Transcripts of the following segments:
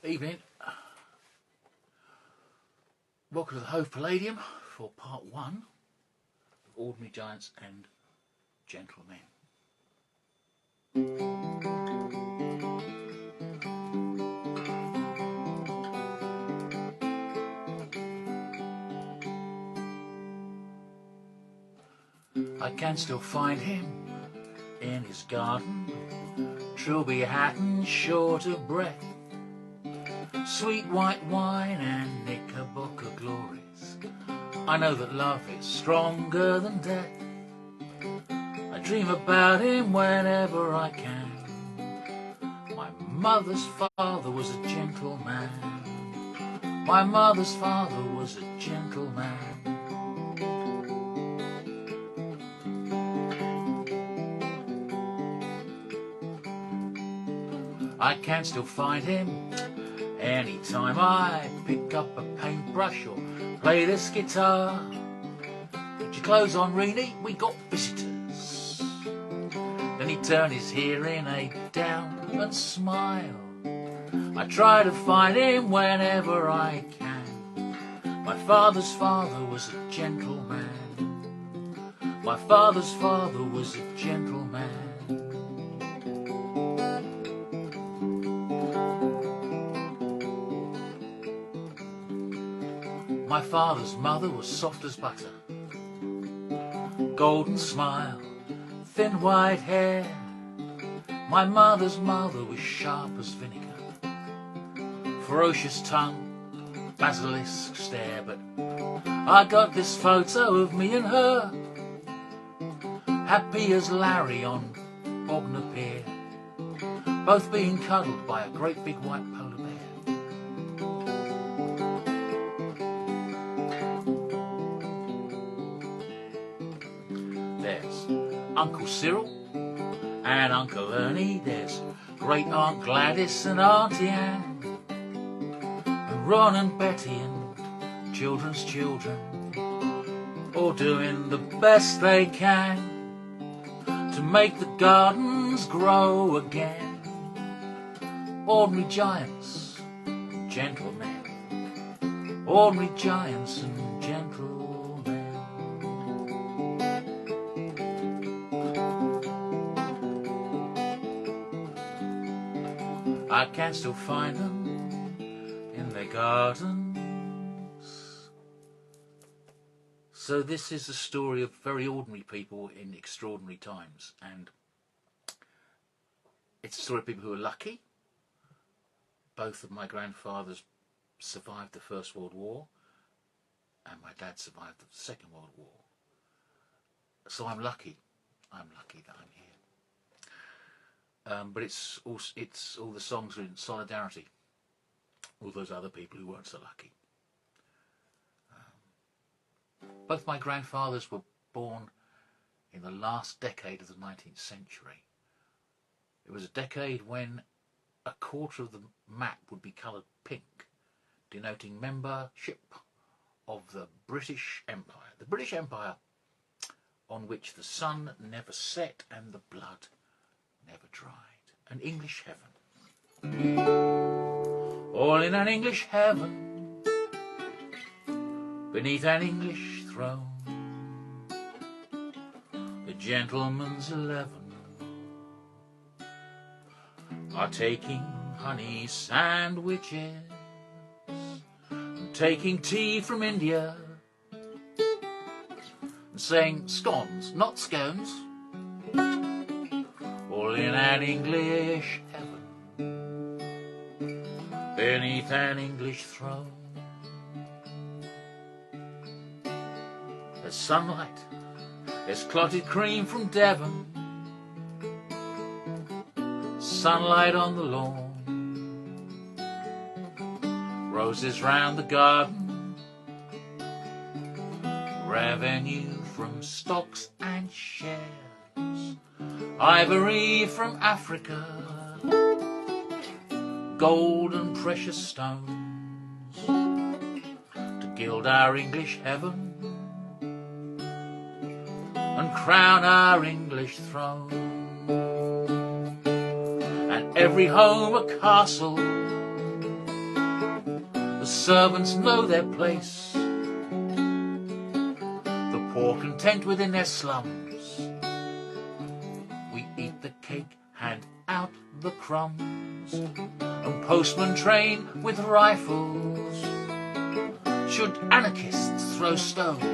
Evening. Welcome to the Hove Palladium for part 1 of Ordinary Giants and Gentlemen. I can still find him in his garden, trilby hat and short of breath, sweet white wine and knickerbocker glories. I know that love is stronger than death. I dream about him whenever I can. My mother's father was a gentleman. My mother's father was a gentleman. I can still find him anytime I pick up a paintbrush or play this guitar. Put your clothes on, Reenie, we got visitors. Then he'd turn his hearing aid down and smile. I try to find him whenever I can. My father's father was a gentleman. My father's father was a gentleman. My father's mother was soft as butter, golden smile, thin white hair. My mother's mother was sharp as vinegar, ferocious tongue, basilisk stare. But I got this photo of me and her, happy as Larry on Bognor Pier, both being cuddled by a great big white polar bear. There's Uncle Cyril and Uncle Ernie. There's Great Aunt Gladys and Auntie Anne, and Ron and Betty and children's children, all doing the best they can to make the gardens grow again. Ordinary giants and gentlemen, ordinary giants and gentlemen. I can still find them in their gardens. So this is the story of very ordinary people in extraordinary times, and it's a story of people who are lucky. Both of my grandfathers survived the First World War, and my dad survived the Second World War. So I'm lucky. I'm lucky that I'm here. But it's all the songs are in solidarity. All those other people who weren't so lucky. Both my grandfathers were born in the last decade of the 19th century. It was a decade when a quarter of the map would be coloured pink, denoting membership of the British Empire. The British Empire on which the sun never set and the blood never dried. An English heaven. All in an English heaven, beneath an English throne, the gentlemen's 11 are taking honey sandwiches and taking tea from India and saying scones, not scones. All in an English heaven, beneath an English throne. There's sunlight, there's clotted cream from Devon, sunlight on the lawn, roses round the garden, revenue from stocks and shares, ivory from Africa, gold and precious stones to gild our English heaven. crown our English throne. And every home a castle, the servants know their place, the poor content within their slums. We eat the cake, hand out the crumbs, and postmen train with rifles. Should anarchists throw stones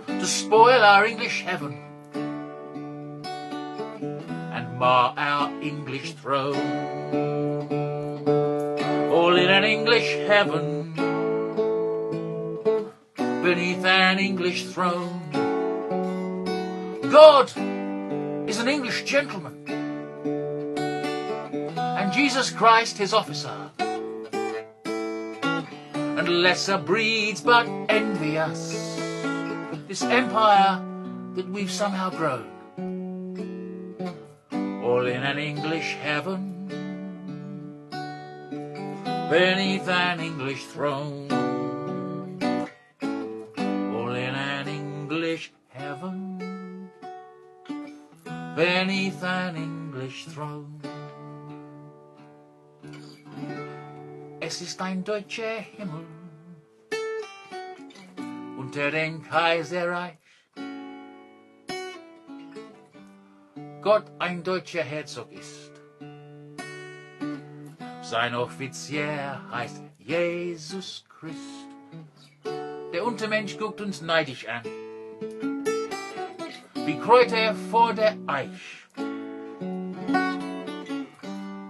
to spoil our English heaven and mar our English throne? All in an English heaven, beneath an English throne. God is an English gentleman, and Jesus Christ his officer, and lesser breeds but envy us, this empire that we've somehow grown. All in an English heaven, beneath an English throne. All in an English heaven, beneath an English throne. Es ist ein deutscher Himmel unter dem Kaiserreich. Gott ein deutscher Herzog ist. Sein Offizier heißt Jesus Christ. Der Untermensch guckt uns neidisch an, wie Kräuter vor der Eich.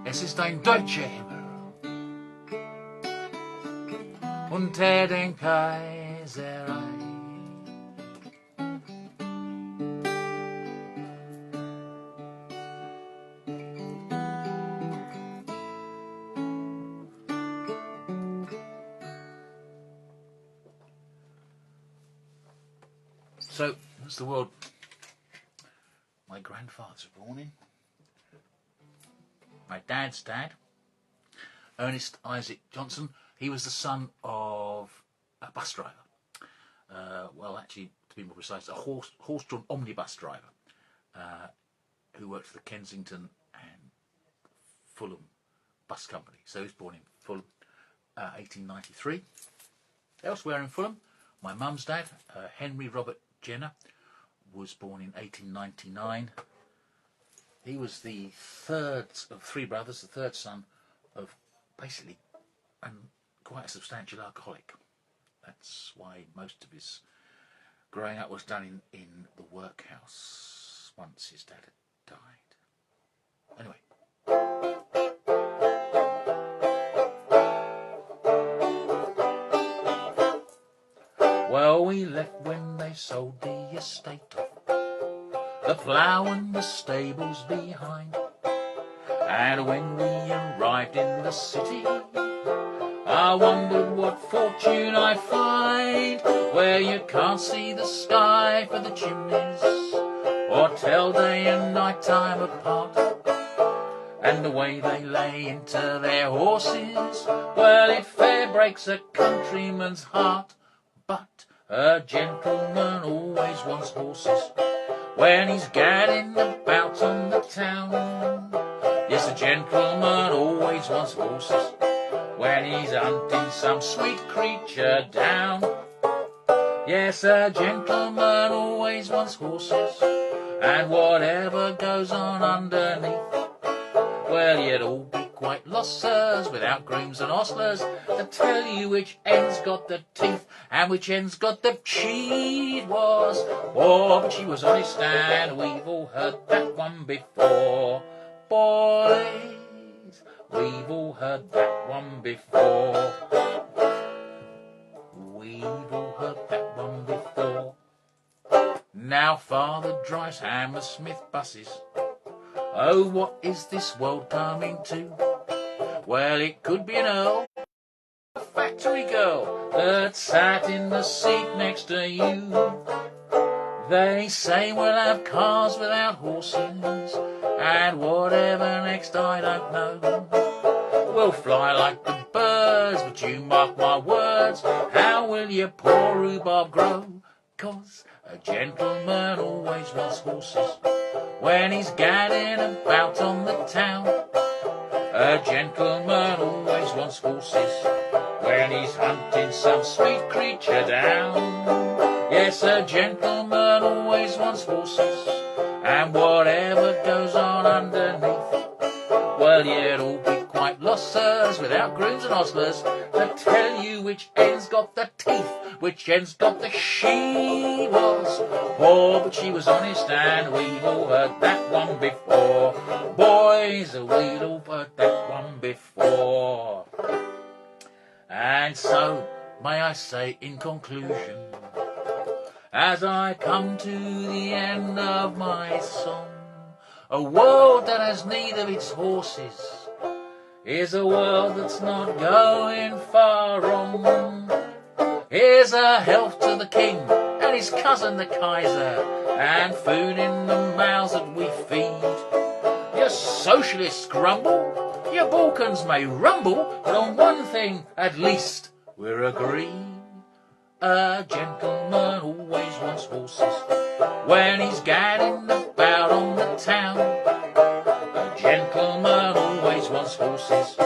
Es ist ein deutscher Himmel unter dem Kaiserreich. So, that's the world my grandfathers were born in. My dad's dad, Ernest Isaac Johnson, he was the son of a bus driver. Well, actually, to be more precise, a horse-drawn omnibus driver who worked for the Kensington and Fulham Bus Company. So he was born in Fulham, 1893. Elsewhere in Fulham, my mum's dad, Henry Robert Jenner, was born in 1899. He was the third of three brothers, the third son of basically quite a substantial alcoholic. That's why most of his growing up was done in the workhouse once his dad had died. Anyway. Well, we left when they sold the estate off, the plough and the stables behind. And when we arrived in the city, I wondered what fortune I'd find, where you can't see the sky for the chimneys, or tell day and night time apart. And the way they lay into their horses, well, it fair breaks a countryman's heart. But a gentleman always wants horses when he's gadding about on the town. Yes, a gentleman always wants horses when he's hunting some sweet creature down. Yes, a gentleman always wants horses, and whatever goes on underneath, well, you'd all be quite lost, sirs, without grooms and ostlers to tell you which end's got the teeth and which end's got the cheat was. Oh, but she was honest, and we've all heard that one before. Boys, we've all heard that one before. We've all heard that one before. Now father drives Hammersmith buses. Oh, what is this world coming to? Well, it could be an earl, a factory girl that sat in the seat next to you. They say we'll have cars without horses, and whatever next I don't know. We'll fly like the birds, but you mark my words, how will your poor rhubarb grow? 'Cause A gentleman always wants horses when he's gadding about on the town. A gentleman always wants horses when he's hunting some sweet creature down. Yes, a gentleman always wants horses, and whatever goes on underneath, well, you'd all be quite lost, sirs, without grooms and ostlers to tell you which end's got the teeth, which end's got the she was. Poor, but she was honest, and we've all heard that one before. Boys, we've all heard that one before. And so, may I say in conclusion, as I come to the end of my song, a world that has need of its horses is a world that's not going far wrong. Here's a health to the king and his cousin the Kaiser, and food in the mouths that we feed. You socialists grumble, your Balkans may rumble, but on one thing at least we're agreed. A gentleman always wants horses when he's gadding about on the town. A gentleman always wants horses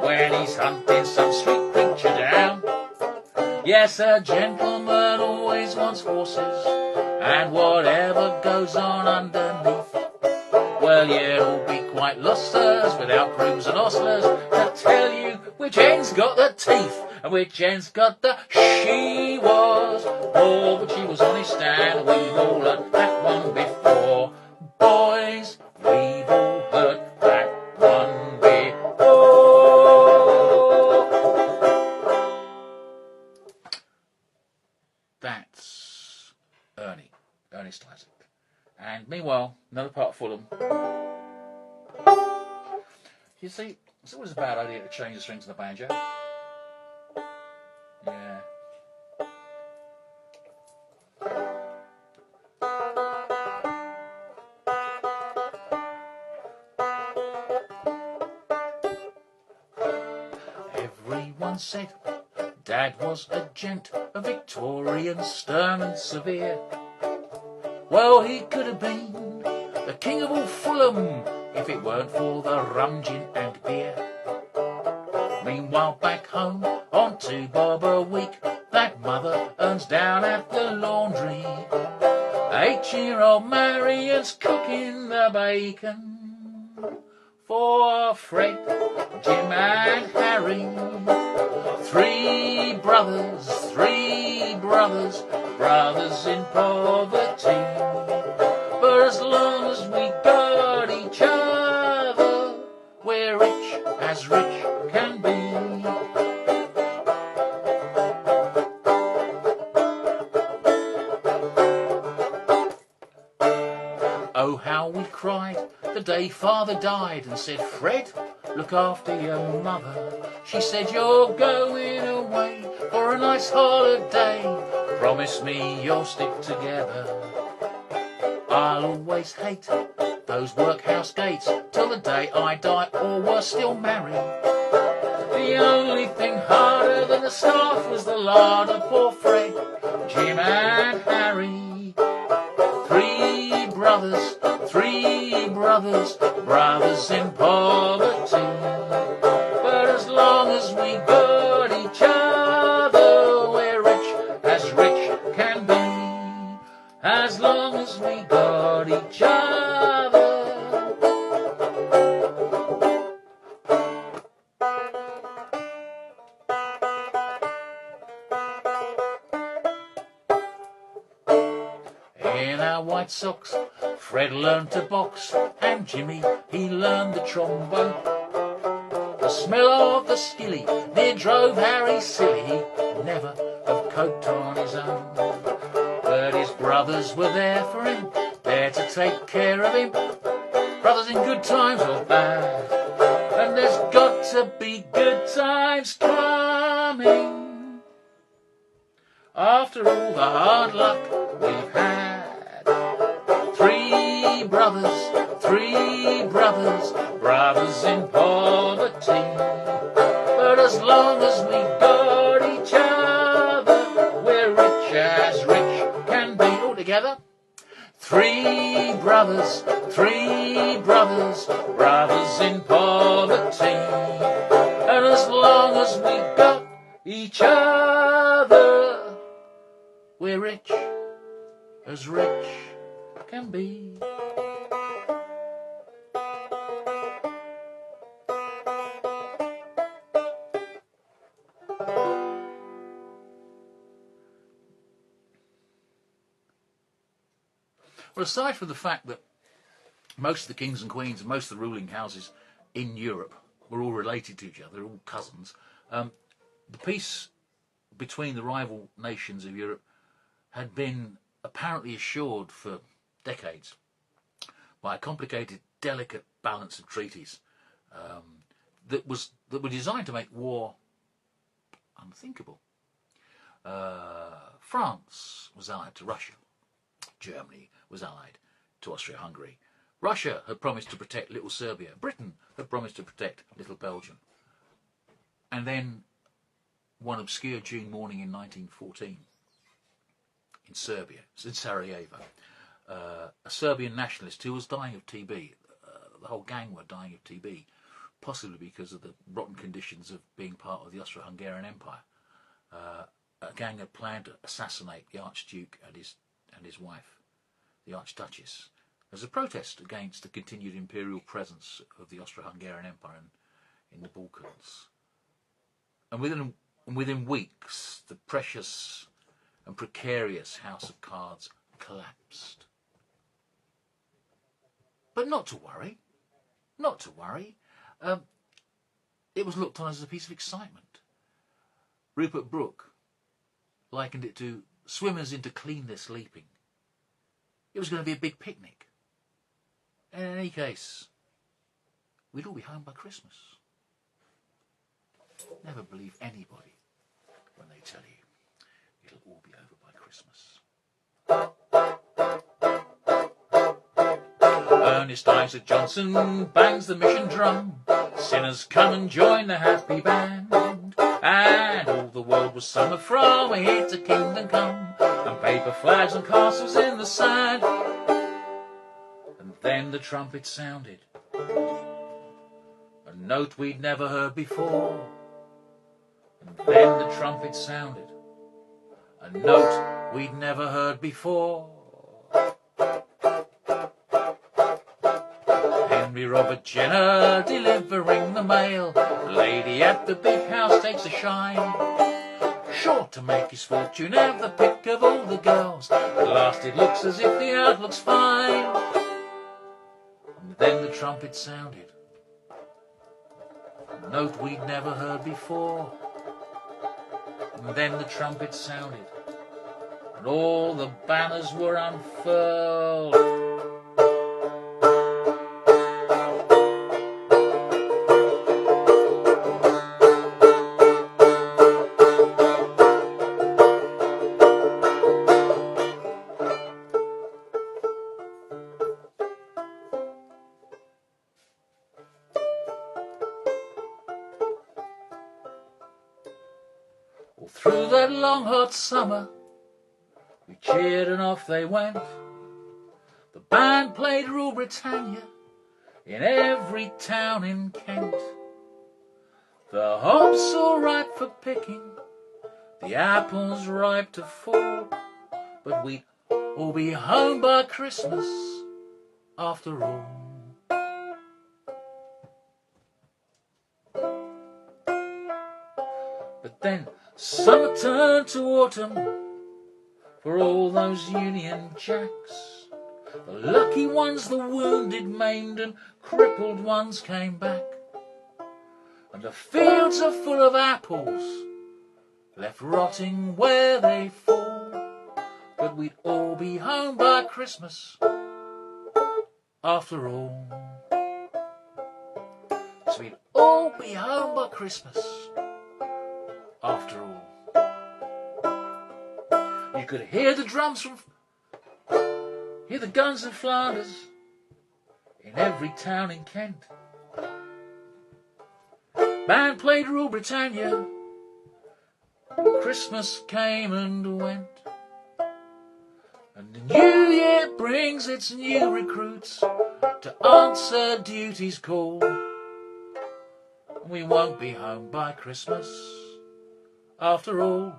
when he's hunting some sweet creature down. Yes, a gentleman always wants horses, and whatever goes on underneath, well, you'd all be quite lost, sirs, without grooms and ostlers to tell you which end's got the teeth and which end's got the she was. Oh, but she was honest, and we've all heard that one before. Boys, we've all heard that one before. That's Ernest Isaac. And meanwhile, another part of Fulham. You see, it's always a bad idea to change the strings of the banjo. Yeah. Everyone said Dad was a gent, a Victorian, stern and severe. Well, he could have been the king of all Fulham if it weren't for the rum, gin and beer. Meanwhile, back home on 2 bob a week, that mother earns down at the laundry. 8-year-old Marion's cooking the bacon for Fred, Jim and Harry. 3 brothers, brothers in poverty. But as long as we got each other, we're rich as rich can be. Oh, how we cried the day Father died, and said, Fred, look after your mother. She said, you're going away for a nice holiday. Promise me you'll stick together. I'll always hate those workhouse gates till the day I die, or we're still married. The only thing harder than the staff was the lard of poor Fred, Jim and Harry. 3 brothers, brothers in poverty. But as long as we got each other, we're rich as rich can be. As long as we got each other. In our white socks, Fred learned to box, and Jimmy, he learned the trombone. The smell of the skilly near drove Harry silly. He'd never have coped on his own. But his brothers were there for him, there to take care of him. Brothers in good times or bad, and there's got to be good times coming. After all the hard luck we've had. 3 brothers, brothers in poverty. But as long as we got each other, we're rich as rich can be. All together. brothers, three brothers, brothers in poverty. And as long as we've got each other, we're rich as rich can be. Well, aside from the fact that most of the kings and queens and most of the ruling houses in Europe were all related to each other, they're all cousins, the peace between the rival nations of Europe had been apparently assured for decades by a complicated, delicate balance of treaties that were designed to make war unthinkable. France was allied to Russia. Germany was allied to Austria-Hungary. Russia had promised to protect little Serbia. Britain had promised to protect little Belgium. And then, one obscure June morning in 1914, in Serbia, in Sarajevo, a Serbian nationalist who was dying of TB, the whole gang were dying of TB, possibly because of the rotten conditions of being part of the Austro-Hungarian Empire. A gang had planned to assassinate the Archduke and his wife, the Archduchess, as a protest against the continued imperial presence of the Austro-Hungarian Empire in the Balkans. And within weeks, the precious and precarious house of cards collapsed. But not to worry. Not to worry. It was looked on as a piece of excitement. Rupert Brooke likened it to swimmers into cleanness leaping. It was going to be a big picnic. And in any case, we'd all be home by Christmas. Never believe anybody when they tell you it'll all be over by Christmas. Ernest Isaac Johnson bangs the mission drum. Sinners come and join the happy band. And all the world was summer from here to kingdom come. And paper flags and castles in the sand. And then the trumpet sounded, a note we'd never heard before. And then the trumpet sounded, a note we'd never heard before. Henry Robert Jenner delivering the mail. The lady at the big house takes a shine. Sure to make his fortune, have the pick of all the girls. At last it looks as if the outlook's fine. And then the trumpet sounded, a note we'd never heard before. And then the trumpet sounded, and all the banners were unfurled. All through that long hot summer, we cheered and off they went. The band played Rule Britannia in every town in Kent. The hops all ripe for picking, the apples ripe to fall. But we'd all be home by Christmas after all. But then summer turned to autumn for all those Union Jacks. The lucky ones, the wounded, maimed and crippled ones came back. And the fields are full of apples, left rotting where they fall. But we'd all be home by Christmas after all. So we'd all be home by Christmas after all. You could hear the drums hear the guns in Flanders, in every town in Kent. Band played Rule Britannia, and Christmas came and went. And the New year brings its new recruits to answer duty's call. We won't be home by Christmas after all.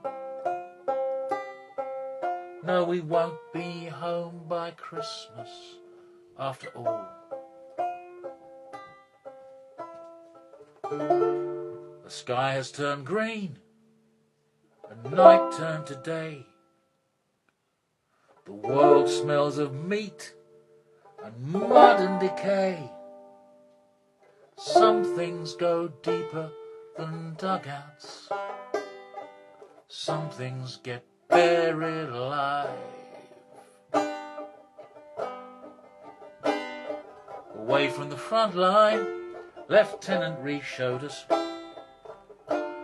No, we won't be home by Christmas after all. The sky has turned green and night turned to day. The world smells of meat and mud and decay. Some things go deeper than dugouts. Some things get buried alive. Away from the front line, Lieutenant Reese showed us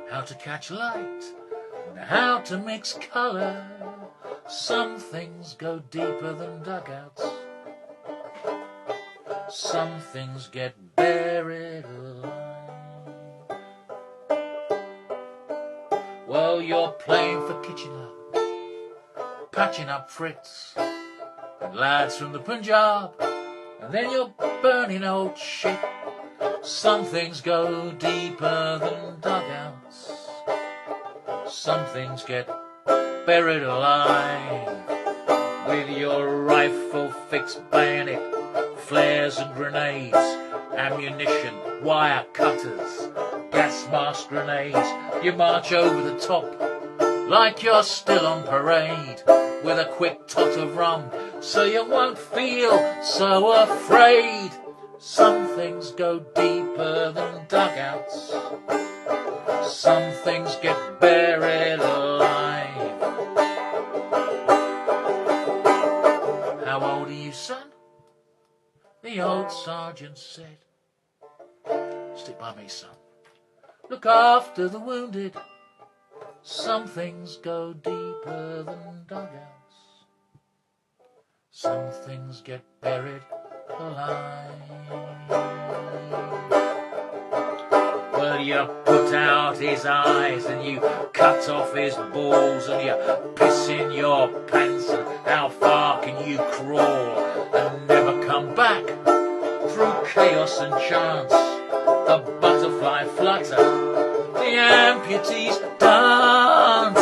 how to catch light and how to mix colour. Some things go deeper than dugouts. Some things get buried alive. Well, you're playing for Kitchener, patching up Fritz and lads from the Punjab, and then you're burning old shit. Some things go deeper than dugouts. Some things get buried alive. With your rifle fixed bayonet, flares and grenades, ammunition, wire cutters, gas mask grenades, you march over the top like you're still on parade, with a quick tot of rum so you won't feel so afraid. Some things go deeper than dugouts. Some things get buried alive. How old are you, son? The old sergeant said. Stick by me, son. Look after the wounded. Some things go deeper than dugouts. Some things get buried alive. Well, you put out his eyes and you cut off his balls and you piss in your pants, and how far can you crawl and never come back through chaos and chance? The butterfly flutter, the amputees dance.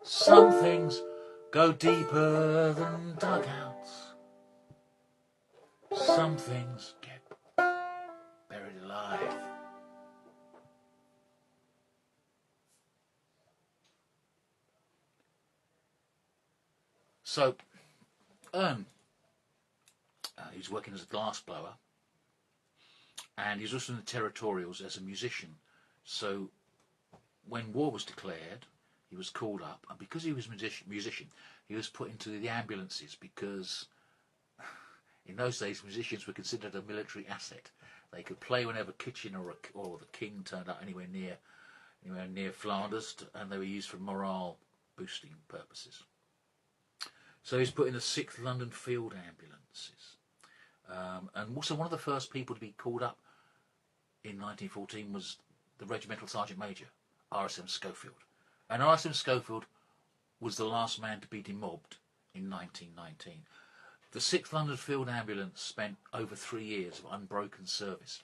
Some things go deeper than dugouts. Some things get buried alive. So, he was working as a glass blower, and he was also in the territorials as a musician. So, when war was declared, he was called up, and because he was a musician, he was put into the ambulances, because in those days musicians were considered a military asset. They could play whenever Kitchener or the King turned up anywhere near Flanders, and they were used for morale boosting purposes. So he was put in the 6th London Field Ambulances, and also one of the first people to be called up in 1914 was the Regimental Sergeant Major, RSM Schofield. And RSM Schofield was the last man to be demobbed in 1919. The 6th London Field Ambulance spent over 3 years of unbroken service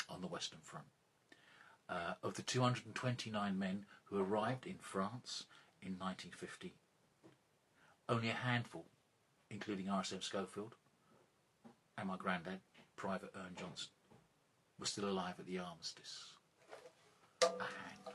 on the Western Front. Of the 229 men who arrived in France in 1950, only a handful, including RSM Schofield and my granddad, Private Ern Johnson, were still alive at the armistice. A handful.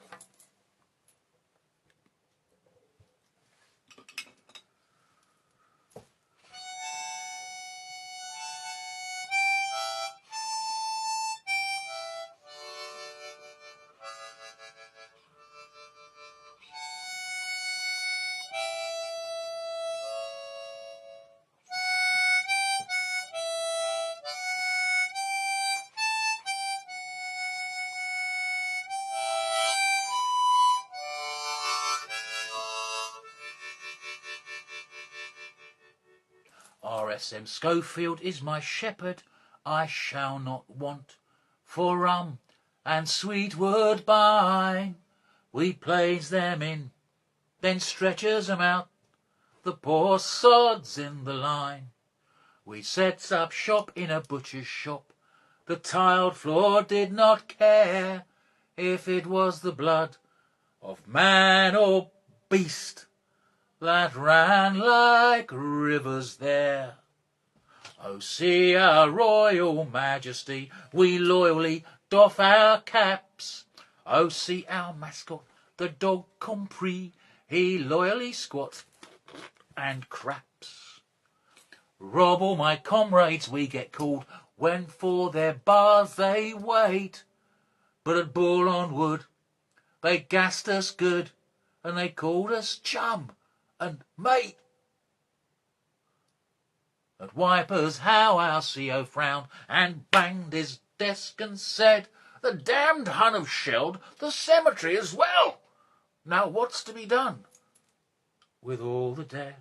RSM Schofield is my shepherd, I shall not want for rum and sweet woodbine. We plays them in, then stretches 'em out, the poor sods in the line. We sets up shop in a butcher's shop, the tiled floor did not care if it was the blood of man or beast that ran like rivers there. Oh, see our royal majesty, we loyally doff our caps. Oh, see our mascot, the dog Compris, he loyally squats and craps. Rob, all my comrades, we get called when for their bars they wait. But at Bull on Wood, they gassed us good, and they called us chum and mate. At Wipers, how our CO frowned and banged his desk and said, the damned Hun have shelled the cemetery as well. Now what's to be done with all the dead?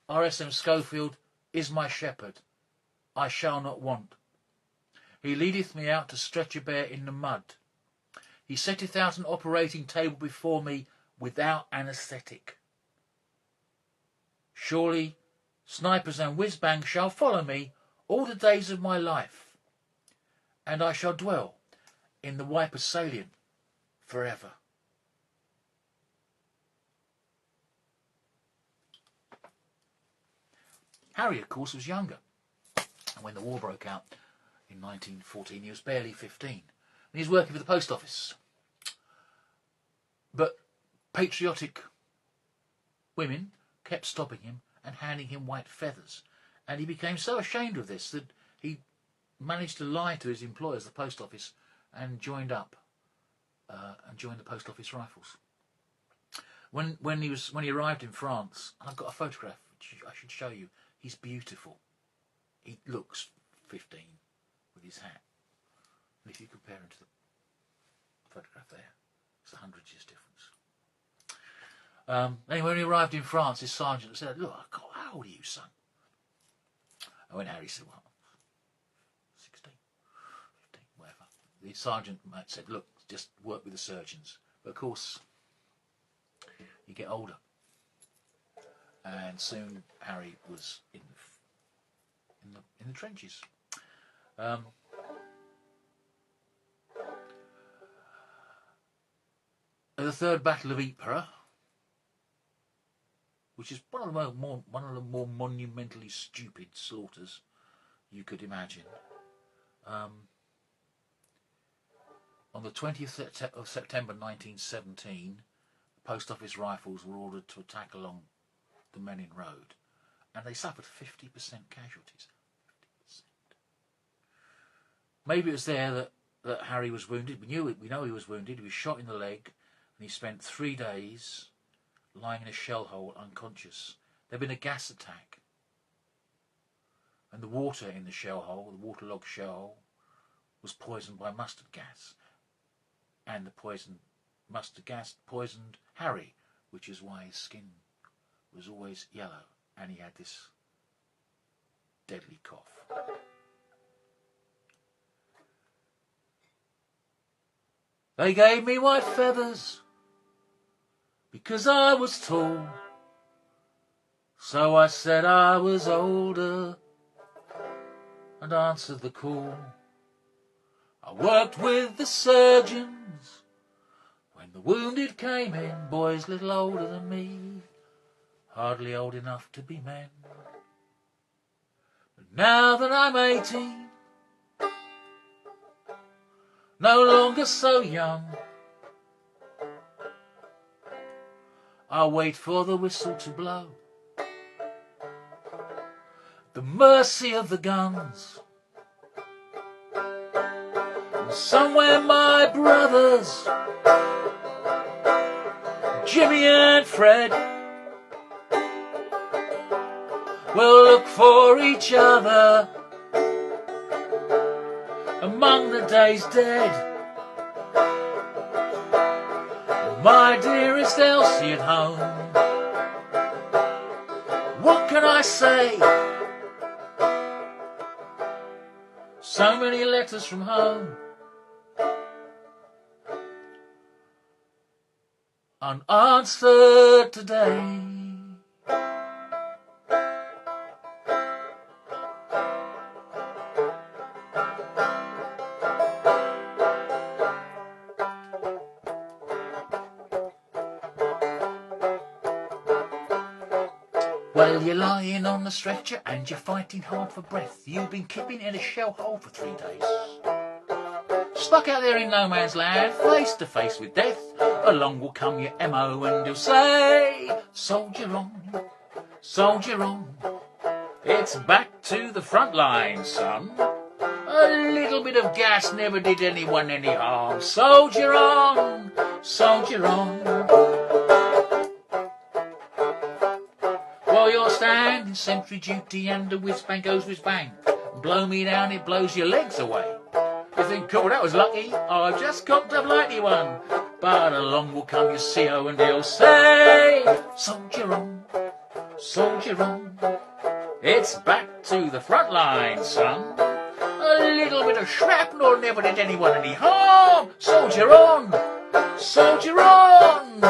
RSM Schofield is my shepherd, I shall not want. He leadeth me out to stretch a bear in the mud. He setteth out an operating table before me without anaesthetic. Surely snipers and whiz-bangs shall follow me all the days of my life, and I shall dwell in the Wipers salient forever. Harry, of course, was younger. And when the war broke out in 1914, he was barely 15. And he was working for the post office. But patriotic women kept stopping him and handing him white feathers. And he became so ashamed of this that he managed to lie to his employers, the post office, and joined the post office rifles. When he arrived in France, and I've got a photograph which I should show you. He's beautiful. He looks 15 with his hat. And if you compare him to the photograph there, it's 100 years difference. Anyway, when he arrived in France, his sergeant said, look, how old are you, son? And when Harry said, well, 16, 15, whatever. The sergeant said, look, just work with the surgeons. But of course, you get older. And soon Harry was in the trenches. At the Third Battle of Ypres, which is one of the more monumentally stupid slaughters you could imagine, on the 20th of September 1917, the post office rifles were ordered to attack along the Menin Road, and they suffered 50% casualties. 50%. Maybe it was there that Harry was wounded. We know he was wounded. He was shot in the leg, and he spent 3 days lying in a shell hole unconscious. There'd been a gas attack, and the water in the shell hole, the waterlogged shell hole, was poisoned by mustard gas, and the mustard gas poisoned Harry, which is why his skin was always yellow, and he had this deadly cough. They gave me white feathers because I was tall, so I said I was older and answered the call. I worked with the surgeons when the wounded came in, boys little older than me, hardly old enough to be men. But now that I'm 18, no longer so young, I wait for the whistle to blow. The mercy of the guns, Somewhere my brothers, Jimmy and Fred, will look for each other among the days dead. My dearest Elsie at home, what can I say? So many letters from home, unanswered today. Well, you're lying on the stretcher and you're fighting hard for breath. You've been keeping in a shell hole for 3 days. Stuck out there in no man's land, face to face with death. Along will come your MO and he'll say, soldier on, it's back to the front line, son. A little bit of gas never did anyone any harm. Soldier on, soldier on. While you're standing sentry duty and the whiz bang goes whiz bang, blow me down, it blows your legs away. You think, cool, that was lucky, I've just cocked a blighty one. But along will come your CO and he'll say, soldier on, it's back to the front line, son. A little bit of shrapnel never did anyone any harm. Soldier on, soldier on.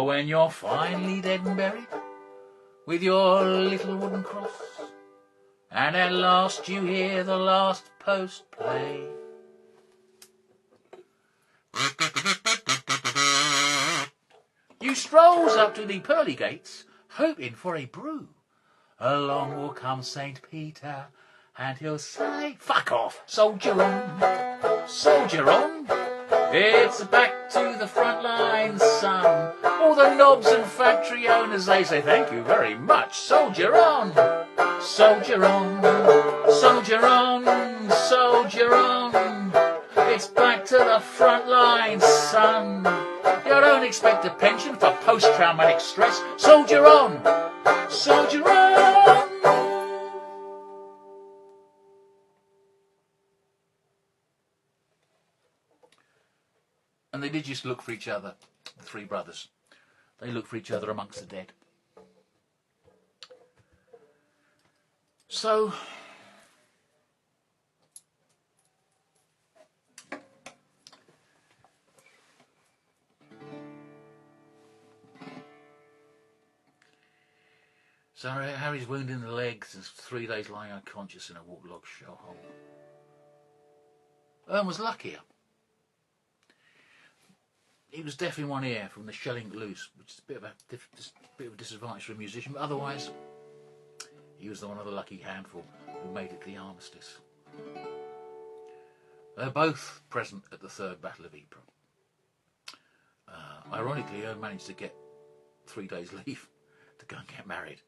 When you're finally dead and buried, with your little wooden cross, and at last you hear the last post play. You strolls up to the pearly gates, hoping for a brew. Along will come St. Peter, and he'll say, fuck off, soldier on, soldier on. It's back to the front line, son. All the knobs and factory owners, they say thank you very much. Soldier on, soldier on, soldier on, soldier on. It's back to the front line, son. You don't expect a pension for post-traumatic stress. Soldier on, soldier on. And they did just look for each other, the 3 brothers. They looked for each other amongst the dead. So, Harry's wound in the legs and 3 days lying unconscious in a waterlogged shell hole. Ern was luckier. He was deaf in one ear from the shelling loose, which is a bit of a disadvantage for a musician, but otherwise he was one of the lucky handful who made it to the armistice. They're both present at the Third Battle of Ypres. Ironically, Ern managed to get 3 days leave to go and get married,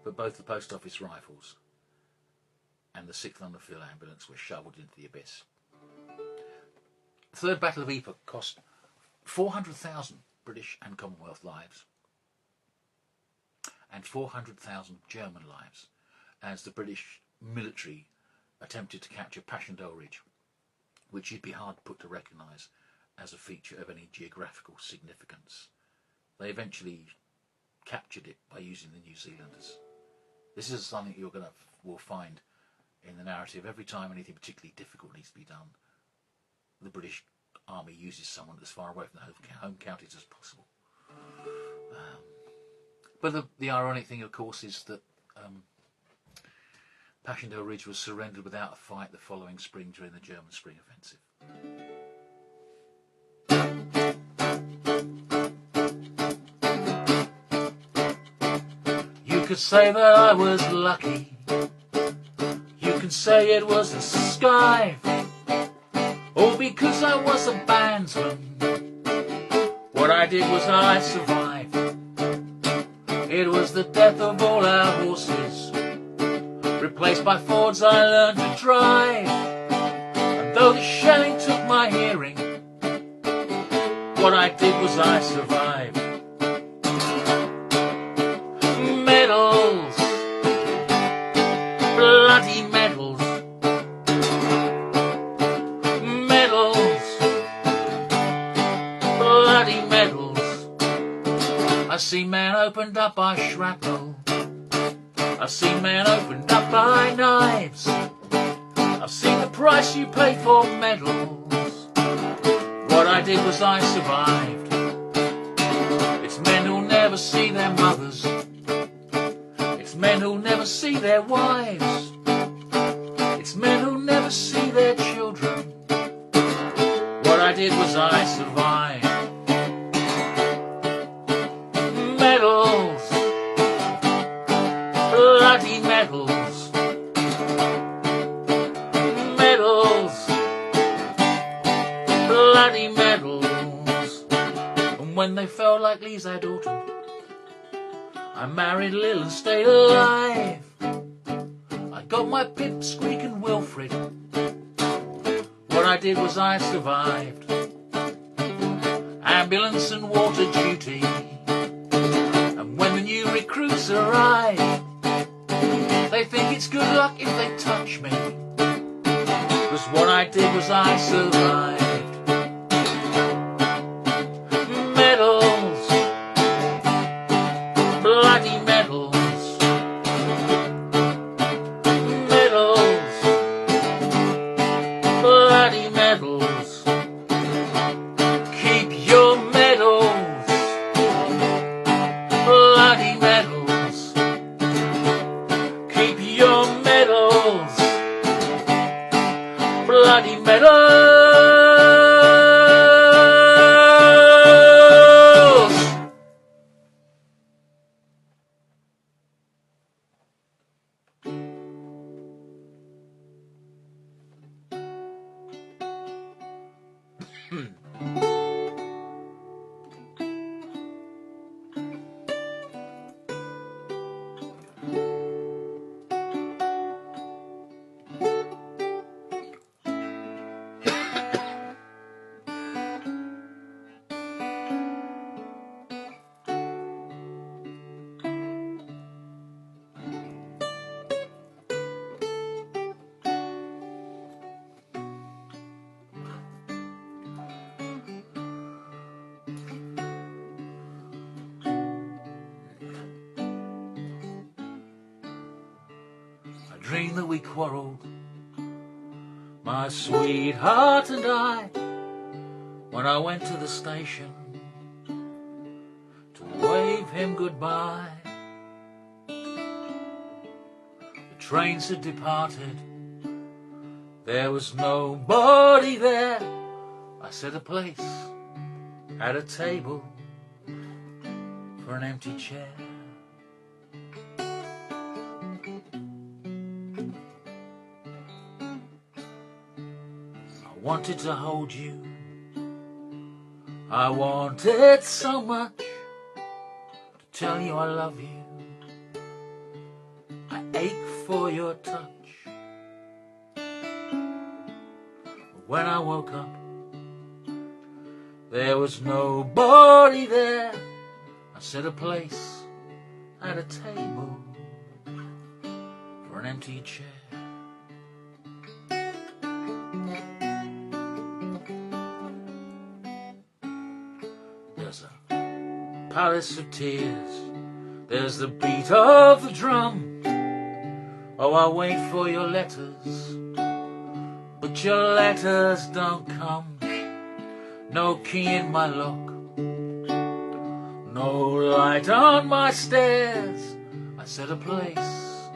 but both the post office rifles and the 6th London Field Ambulance were shoveled into the abyss. The Third Battle of Ypres cost 400,000 British and Commonwealth lives and 400,000 German lives as the British military attempted to capture Passchendaele Ridge, which you'd be hard put to recognise as a feature of any geographical significance. They eventually captured it by using the New Zealanders. This is something will find in the narrative. Every time anything particularly difficult needs to be done, the British Army uses someone as far away from the home counties as possible. But the ironic thing, of course, is that Passchendaele Ridge was surrendered without a fight the following spring during the German Spring Offensive. You could say that I was lucky. You can can say it was the sky, or because I was a bandsman. What I did was I survived. It was the death of all our horses, replaced by Fords I learned to drive. And though the shelling took my hearing, what I did was I survived. Medals, bloody medals, medals, bloody medals. I've seen men opened up by shrapnel, I've seen men opened up by knives, I've seen the price you pay for medals. What I did was I survived. It's men who'll never see their mothers, it's men who'll never see their wives, it's men who'll never see their children. What I did was I survived. Medals, bloody medals, medals, bloody medals. And when they fell like leaves that autumn, I married Lil and stayed alive. I got my pipsqueak and Wilfred. What I did was I survived. Ambulance and water duty, and when the new recruits arrive, they think it's good luck if they touch me, 'cause what I did was I survived. Medals, bloody medals, medals, bloody medals. Keep your medals, bloody medals. Keep your medals, bloody medals. I dreamed that we quarrelled, my sweetheart and I, when I went to the station to wave him goodbye. The trains had departed, there was nobody there. I set a place at a table for an empty chair. I wanted to hold you, I wanted so much to tell you I love you. I ache for your touch. But when I woke up, there was nobody there. I set a place at a table for an empty chair. There's a palace of tears, there's the beat of the drum. Oh, I wait for your letters, but your letters don't come. No key in my lock, no light on my stairs. I set a place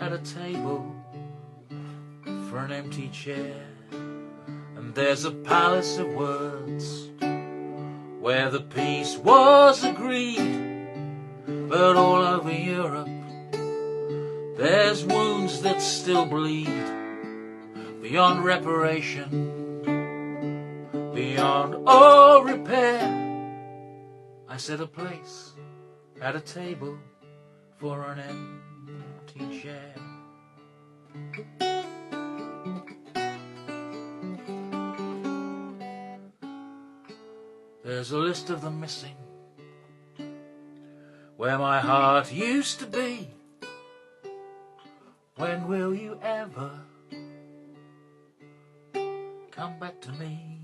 at a table for an empty chair. And there's a palace of words where the peace was agreed, but all over Europe there's wounds wounds that still bleed, beyond reparation, beyond all repair. I set a place at a table for an empty chair. There's a list of the missing, where my heart used to be. When will you ever come back to me?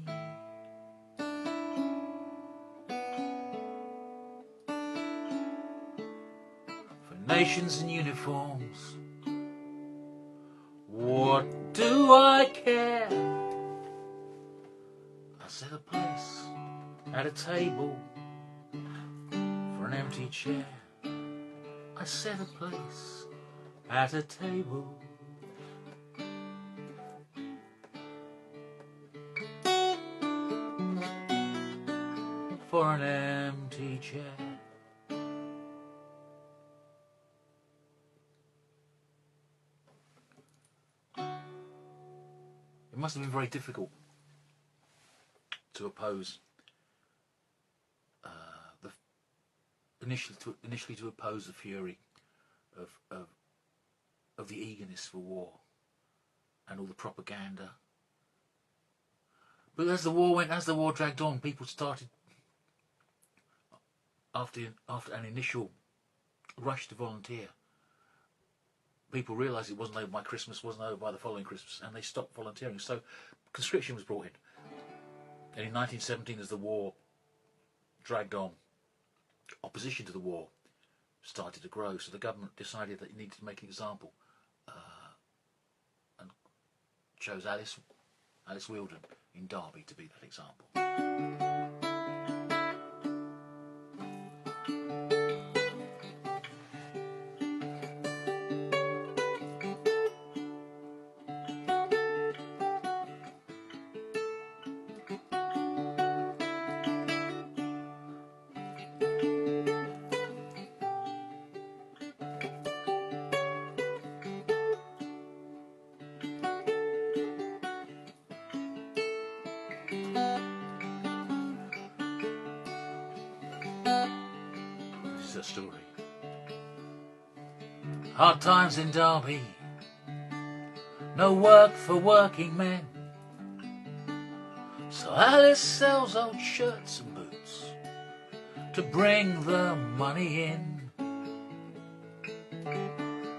For nations in uniforms, what do I care? I set a place at a table for an empty chair. I set a place at a table for an empty chair. It must have been very difficult to oppose initially to oppose the fury of the eagerness for war and all the propaganda. But as the war dragged on, people started, after an initial rush to volunteer, people realised it wasn't over by Christmas, wasn't over by the following Christmas, and they stopped volunteering. So conscription was brought in. And in 1917, as the war dragged on, opposition to the war started to grow. So the government decided that it needed to make an example, and chose Alice Weldon in Derby to be that example. This is a story. Hard times in Derby, no work for working men. So Alice sells old shirts and boots to bring the money in.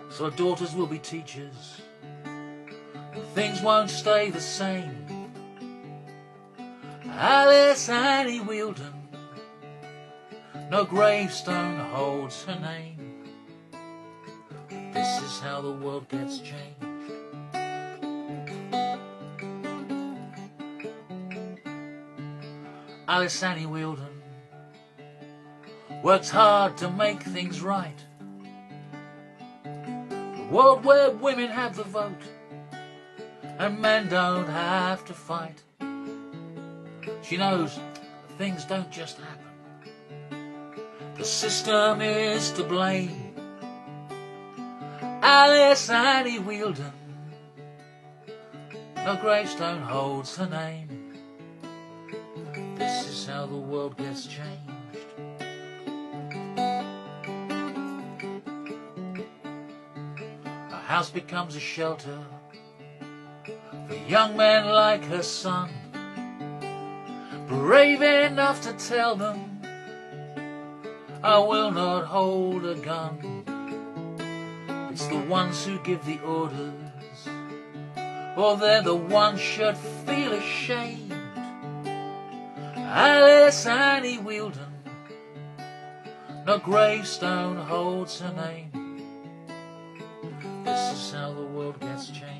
So her daughters will be teachers, and things won't stay the same. Alice Annie Weldon, no gravestone holds her name. This is how the world gets changed. Alice Annie Weldon works hard to make things right. A world where women have the vote and men don't have to fight. She knows things don't just happen. The system is to blame. Alice Annie Weldon, no gravestone holds her name. This is how the world gets changed. Her house becomes a shelter for young men like her son, brave enough to tell them, I will not hold a gun. It's the ones who give the orders, or they're the ones should feel ashamed. Alice Annie Weldon, no gravestone holds her name. This is how the world gets changed.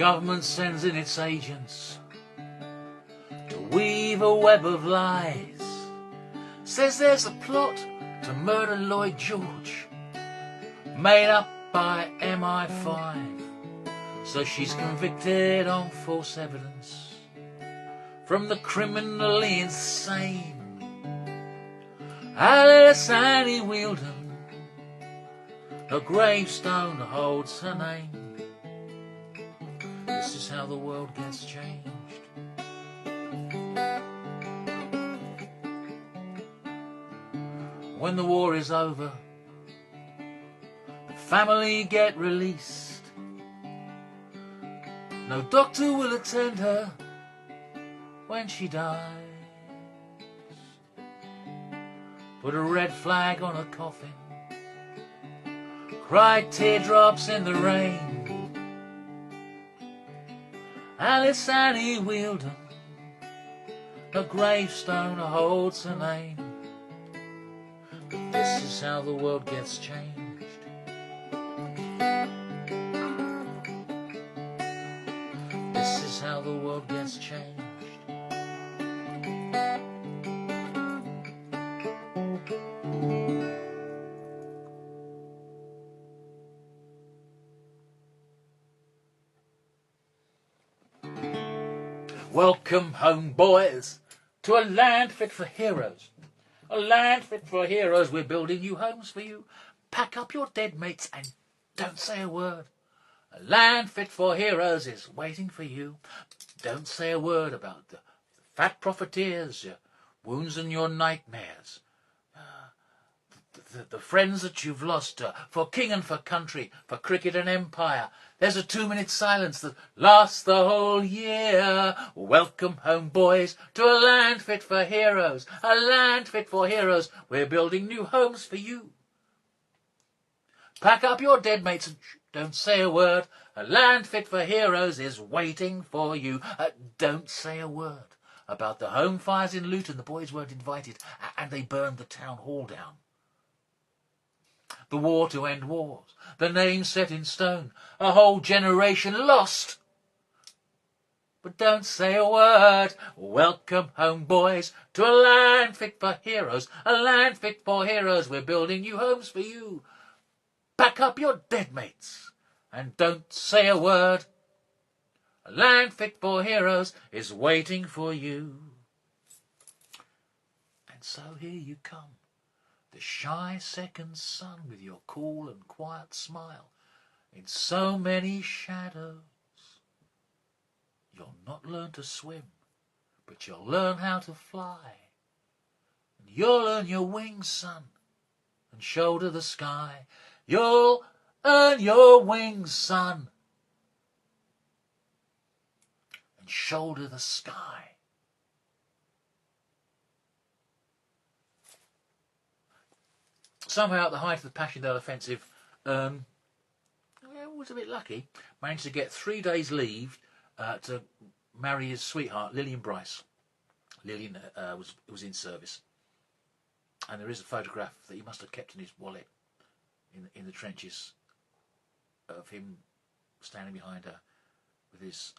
government sends in its agents to weave a web of lies. Says there's a plot to murder Lloyd George, made up by MI5. So she's convicted on false evidence from the criminally insane Alice Annie Wheeldon. Her gravestone holds her name. This is how the world gets changed. When the war is over, the family get released. No doctor will attend her when she dies. Put a red flag on her coffin, cried teardrops in the rain. Alice Annie Wheeldon, her gravestone holds her name. But this is how the world gets changed. This is how the world gets changed. Welcome home, boys, to a land fit for heroes. A land fit for heroes. We're building new homes for you. Pack up your dead mates and don't say a word. A land fit for heroes is waiting for you. Don't say a word about the fat profiteers, your wounds and your nightmares. The friends that you've lost for king and for country, for cricket and empire. There's a 2-minute silence that lasts the whole year. Welcome home, boys, to a land fit for heroes. A land fit for heroes. We're building new homes for you. Pack up your dead mates and don't say a word. A land fit for heroes is waiting for you. Don't say a word about the home fires in Luton. The boys weren't invited and they burned the town hall down. The war to end wars, the name set in stone, a whole generation lost. But don't say a word. Welcome home, boys, to a land fit for heroes. A land fit for heroes. We're building new homes for you. Pack up your dead mates and don't say a word. A land fit for heroes is waiting for you. And so here you come, the shy second son with your cool and quiet smile in so many shadows. You'll not learn to swim, but you'll learn how to fly. And you'll earn your wings, son, and shoulder the sky. You'll earn your wings, son, and shoulder the sky. Somehow at the height of the Passchendaele offensive, was a bit lucky, managed to get 3 days leave to marry his sweetheart, Lillian Bryce. Lillian was in service. And there is a photograph that he must have kept in his wallet in the trenches of him standing behind her with his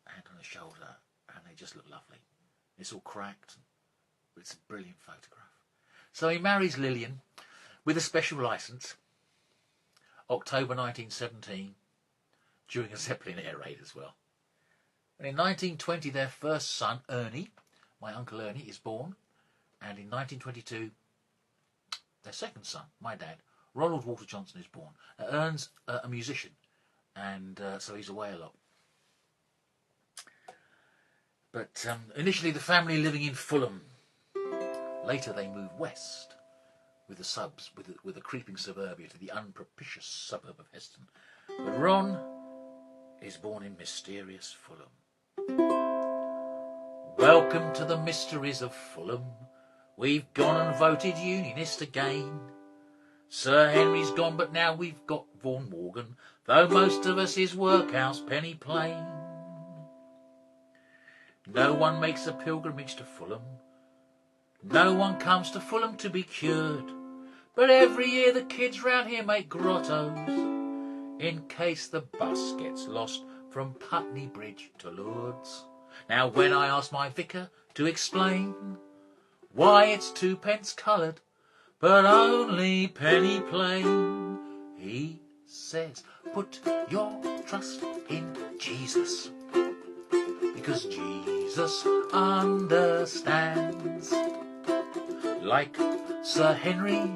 hand on her shoulder, and they just look lovely. It's all cracked, but it's a brilliant photograph. So he marries Lillian with a special licence, October 1917, during a Zeppelin air raid as well. And in 1920, their first son, Ernie, my Uncle Ernie, is born. And in 1922, their second son, my dad, Ronald Walter Johnson, is born. Ern's a musician, and so he's away a lot. But initially the family living in Fulham. Later they moved west with the creeping suburbia to the unpropitious suburb of Heston. But Ron is born in mysterious Fulham. Welcome to the mysteries of Fulham. We've gone and voted unionist again. Sir Henry's gone, but now we've got Vaughan Morgan, though most of us is workhouse penny plain. No one makes a pilgrimage to Fulham. No one comes to Fulham to be cured. But every year the kids round here make grottos in case the bus gets lost from Putney Bridge to Lourdes. Now when I ask my vicar to explain why it's 2p coloured but only penny plain, he says, put your trust in Jesus, because Jesus understands. Like Sir Henry,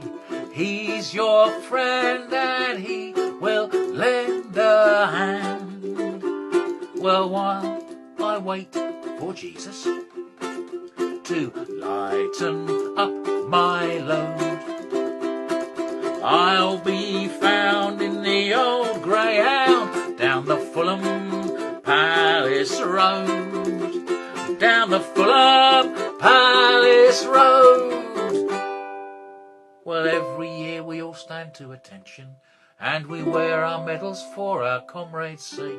he's your friend and he will lend a hand. Well, while I wait for Jesus to lighten up my load, I'll be found in the old Greyhound down the Fulham Palace Road, down the Fulham Palace Road. Well, every year we all stand to attention and we wear our medals for our comrades' sake.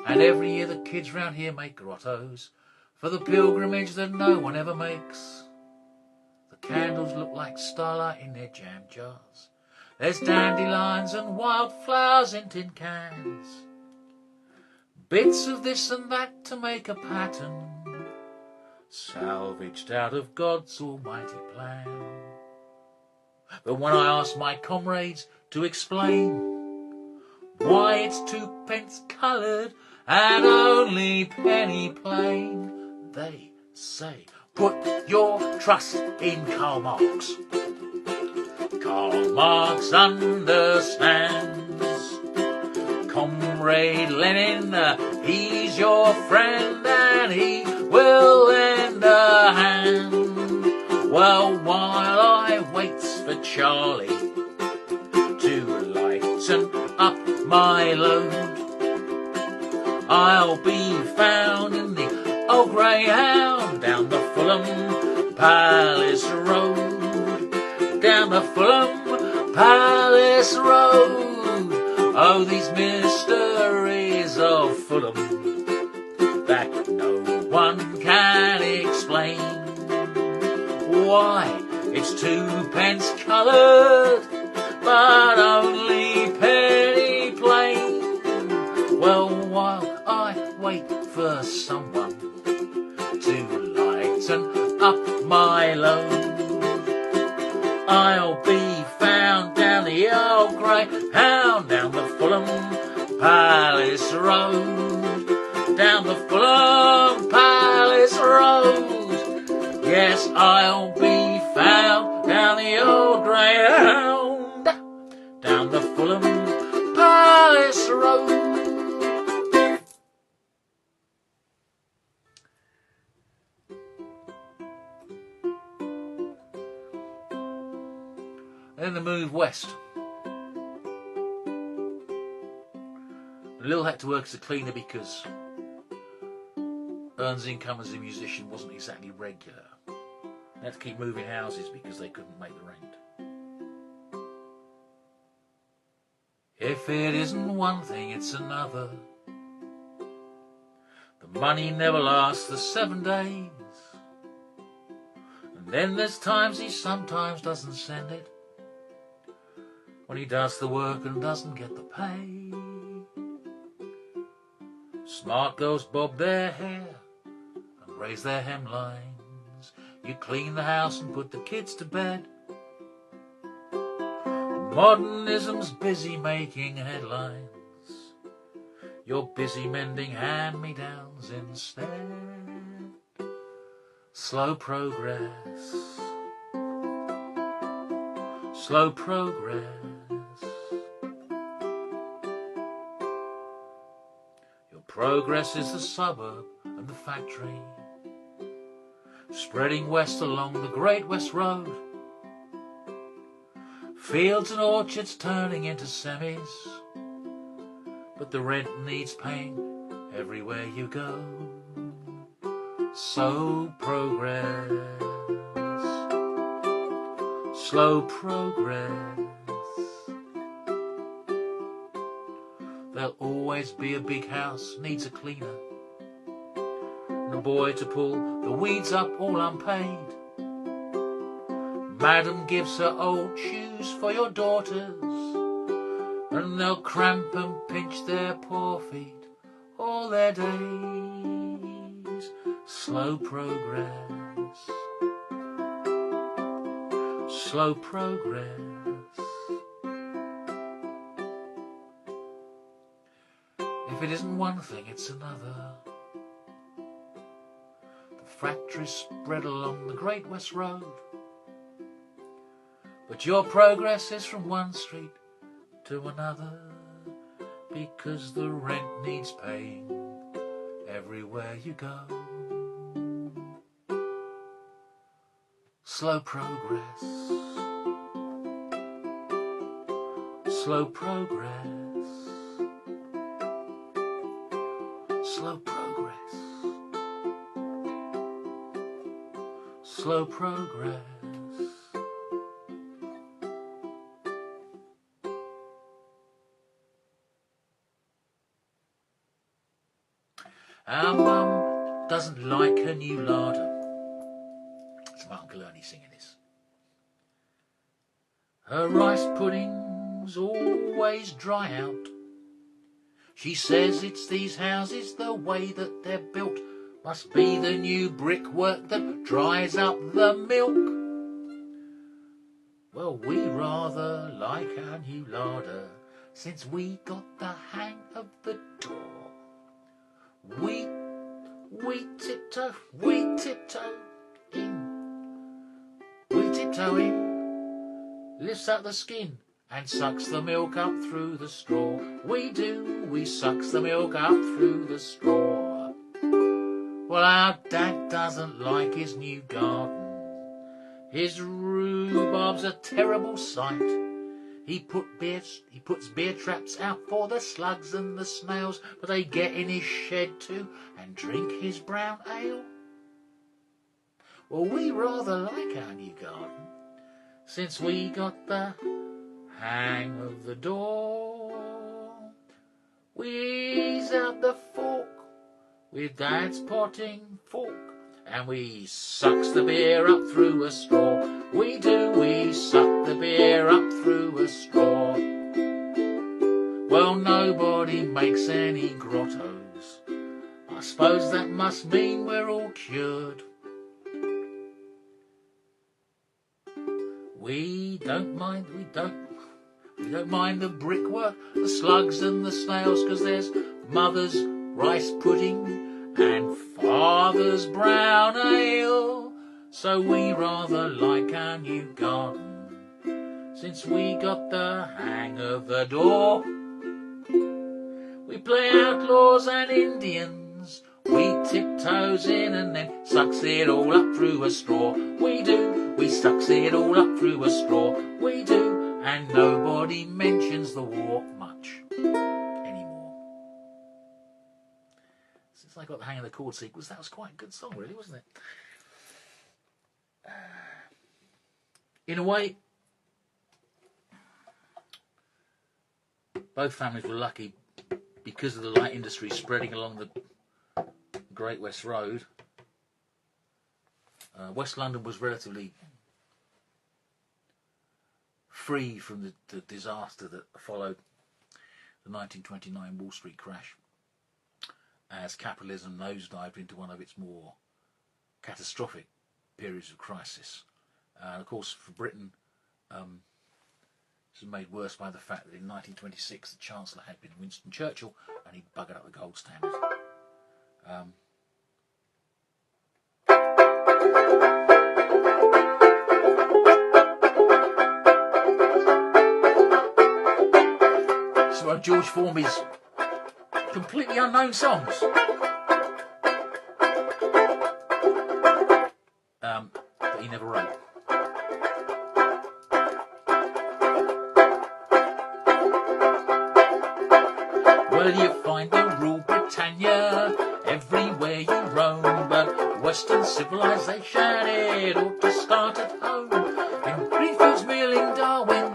And every year the kids round here make grottos for the pilgrimage that no one ever makes. The candles look like starlight in their jam jars. There's dandelions and wildflowers in tin cans. Bits of this and that to make a pattern, salvaged out of God's almighty plan. But when I ask my comrades to explain why it's 2p coloured and only penny plain, they say, put your trust in Karl Marx. Karl Marx understands. Comrade Lenin, he's your friend and he will lend a hand. Well, while I wait for Charlie to lighten up my load, I'll be found in the old Greyhound down the Fulham Palace Road, down the Fulham Palace Road. Oh, these mysteries of Fulham that no one can explain. Why it's 2p coloured but only penny plain. Well, while I wait for someone to lighten up my load, I'll be found down the old Greyhound, down the Fulham Palace Road, down the Fulham Palace Road. Yes, I'll be found down the old Greyhound, down the Fulham Palace Road. Then they moved west. Lil had to work as a cleaner because Ern's income as a musician wasn't exactly regular. They had to keep moving houses because they couldn't make the rent. If it isn't one thing, it's another. The money never lasts the 7 days. And then there's times he sometimes doesn't send it, when he does the work and doesn't get the pay. Smart girls bob their hair and raise their hemlines. You clean the house and put the kids to bed. Modernism's busy making headlines. You're busy mending hand-me-downs instead. Slow progress. Slow progress. Your progress is the suburb and the factory, spreading west along the Great West Road. Fields and orchards turning into semis, but the rent needs paying everywhere you go. So progress, slow progress. There'll always be a big house, needs a cleaner, and a boy to pull the weeds up all unpaid. Madam gives her old shoes for your daughters, and they'll cramp and pinch their poor feet all their days. Slow progress, slow progress. If it isn't one thing, it's another. The factories spread along the Great West Road, but your progress is from one street to another, because the rent needs paying everywhere you go. Slow progress, slow progress, slow progress, slow progress. Our mum doesn't like her new larder. It's my Uncle Ernie singing this. Her rice puddings always dry out. She says it's these houses, the way that they're built, must be the new brickwork that dries up the milk. Well, we rather like our new larder, since we got the hang of the door. We tiptoe in. We tiptoe in, lifts out the skin and sucks the milk up through the straw. We do, we sucks the milk up through the straw. Well, our dad doesn't like his new garden. His rhubarb's a terrible sight. He puts beer traps out for the slugs and the snails, but they get in his shed too and drink his brown ale. Well, we rather like our new garden, since we got the hang of the door. We ease out the fork with Dad's potting fork, and we sucks the beer up through a straw. We do, we suck the beer up through a straw. Well, nobody makes any grottos. I suppose that must mean we're all cured. We don't mind the brickwork, the slugs and the snails, 'cause there's Mother's rice pudding and Father's brown ale. So we rather like our new garden, since we got the hang of the door. We play outlaws and Indians, we tiptoes in and then sucks it all up through a straw. We do, we sucks it all up through a straw. We do, and nobody mentions the war much anymore. Since I got the hang of the chord sequence, that was quite a good song, really, wasn't it? In a way, both families were lucky because of the light industry spreading along the Great West Road. West London was relatively free from the disaster that followed the 1929 Wall Street crash, as capitalism nosedived into one of its more catastrophic periods of crisis. And of course, for Britain, this was made worse by the fact that in 1926 the Chancellor had been Winston Churchill, and he buggered up the gold standard. It's one of George Formby's completely unknown songs. That he never wrote. Well, you find the rule Britannia everywhere you roam, but Western civilization, it ought to start at home. In Greenfields Mill in Darwin,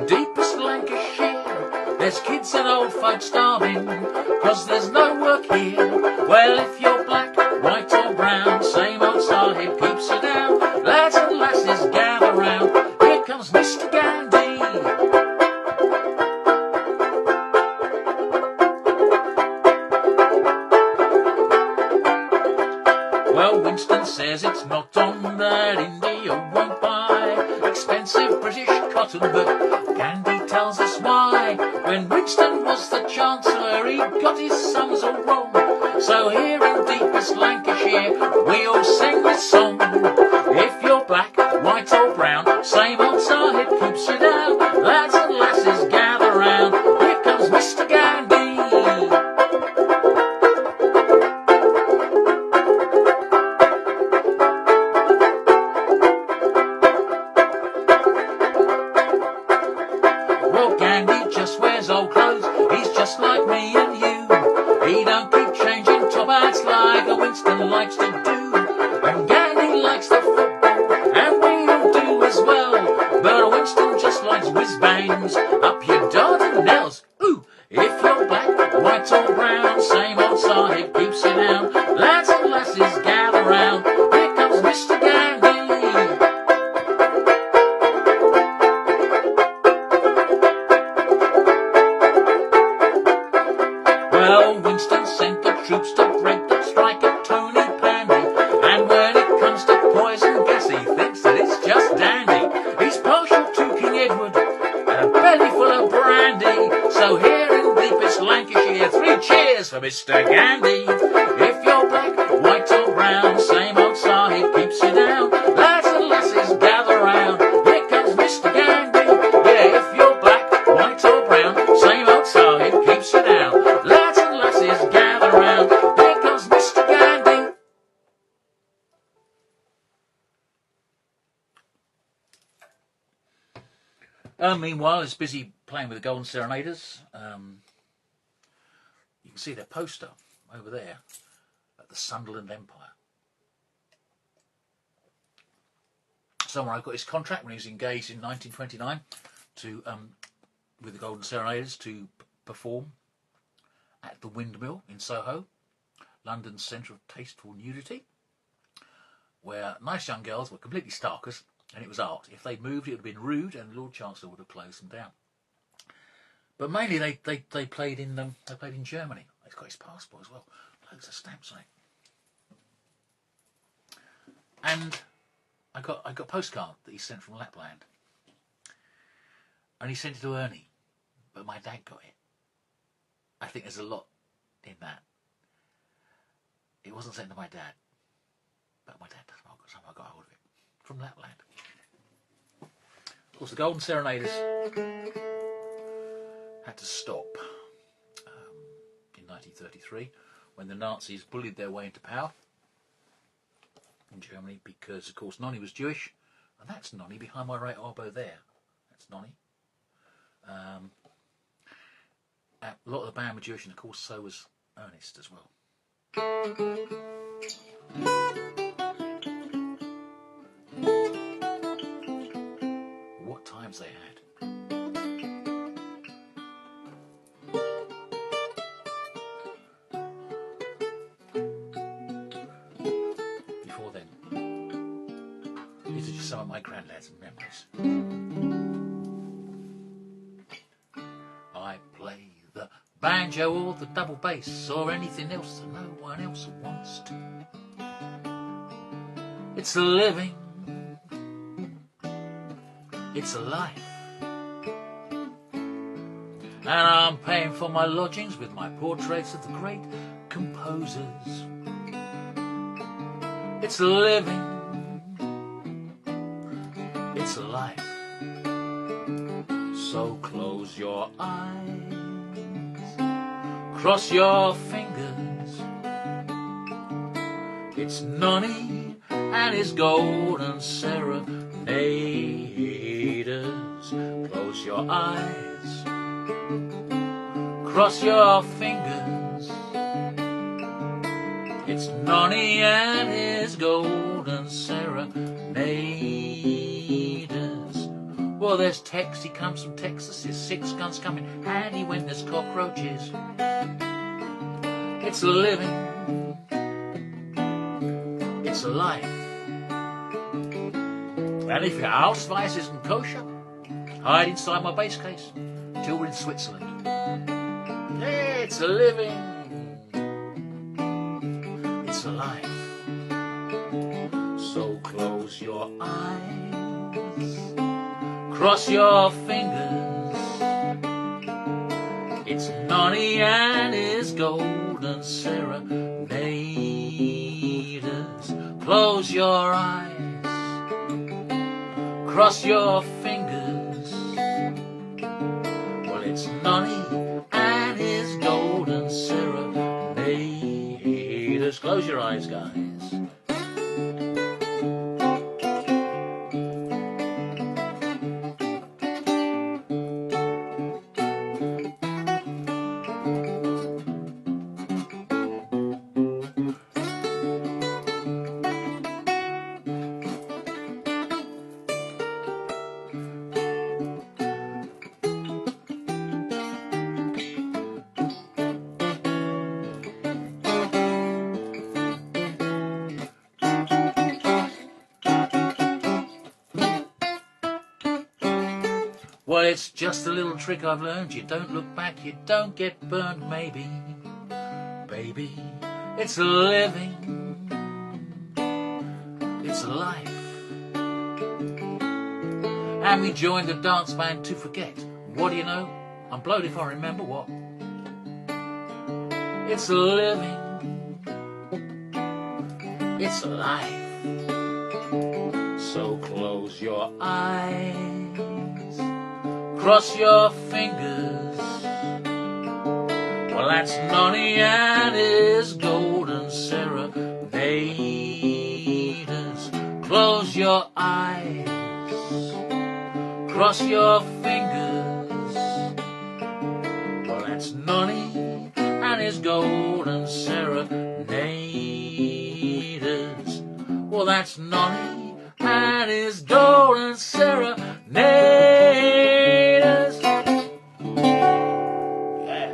deepest Lancashire, there's kids and old folks starving, 'cause there's no work here. Well, if you're black, white or brown, same old sahib keeps you down. Lads and lasses gather round, here comes Mr. Gandhi. says it's not on, that India won't buy expensive British cotton, but Gandhi tells us why. When Winston was the Chancellor, he got his sums all wrong. So here in deepest Lancashire, we all sing this song. If you're black, white or brown, same old Sahib keeps you down. Lads and lasses gather round, here comes Mr. Gandhi. Well, Gandhi just wears old clothes, he's just like me and you. He don't keep changing top hats like a Winston likes to do. And Gandhi likes the football, and we all do as well. But Winston just likes whiz-bangs up your Dardanelles. Ooh, if you're black, white or brown, same old Sahib keeps you down. Lads and lasses gather round, here comes Mr. Gandhi. Well, Winston sent the troops to break the strike at Tony Pandy, and when it comes to poison gas, he thinks that it's just dandy. He's partial to King Edward and a belly full of brandy. So here in deepest Lancashire, 3 cheers for Mr. Gandhi. If you're black, white or brown, same old Sahib keeps you down. Lads and lasses gather round, here comes Mr. Gandhi. Yeah, if you're black, white or brown, same old Sahib keeps you down. Lads and lasses gather round, here comes Mr. Gandhi. Meanwhile, he's busy playing with the Golden Serenaders. You can see their poster over there at the Sunderland Empire. Somewhere I got his contract when he was engaged in 1929 to with the Golden Serenaders to perform at the Windmill in Soho, London's centre of tasteful nudity, where nice young girls were completely starkers, and it was art. If they moved, it would have been rude, and the Lord Chancellor would have closed them down. But mainly they played in Germany. He's got his passport as well, loads of stamps on it. And I got a postcard that he sent from Lapland, and he sent it to Ernie, but my dad got it. I think there's a lot in that. It wasn't sent to my dad, but my dad somehow got hold of it from Lapland. Of course, the Golden Serenaders had to stop in 1933 when the Nazis bullied their way into power in Germany, because of course Nonny was Jewish, and that's Nonny behind my right elbow there. That's Nonny. A lot of the band were Jewish, and of course so was Ernest as well. What times they had. Before then, these are just some of my granddad's memories. I play the banjo or the double bass or anything else that no one else wants to. It's a living, it's a life, and I'm paying for my lodgings with my portraits of the great composers. It's a living, it's a life, so close your eyes, cross your fingers. It's Nonny and his golden serenaders. Close your eyes, cross your fingers. It's Nonny and his golden serenaders. Well, there's Tex, he comes from Texas, his 6 guns coming handy when there's cockroaches. It's a living, it's a life. And if your Ausweis isn't kosher, hide inside my base case till we're in Switzerland. It's a living, it's a life. close your eyes, cross your fingers. It's Nonny and his golden serenaders. Close your eyes, cross your fingers. Well, it's Nonny and his golden serenaders. Close your eyes, guys. Well, it's just a little trick I've learned. You don't look back, you don't get burned, maybe. Baby, it's living, it's life. And we joined the dance band to forget. What do you know? I'm blowed if I remember what. It's living, it's life. So close your eyes, cross your fingers. Well, that's Nonny and his golden serenaders. Close your eyes, cross your fingers. Well, that's Nonny and his golden serenaders. Well, that's Nonny and his golden serenaders. Yeah.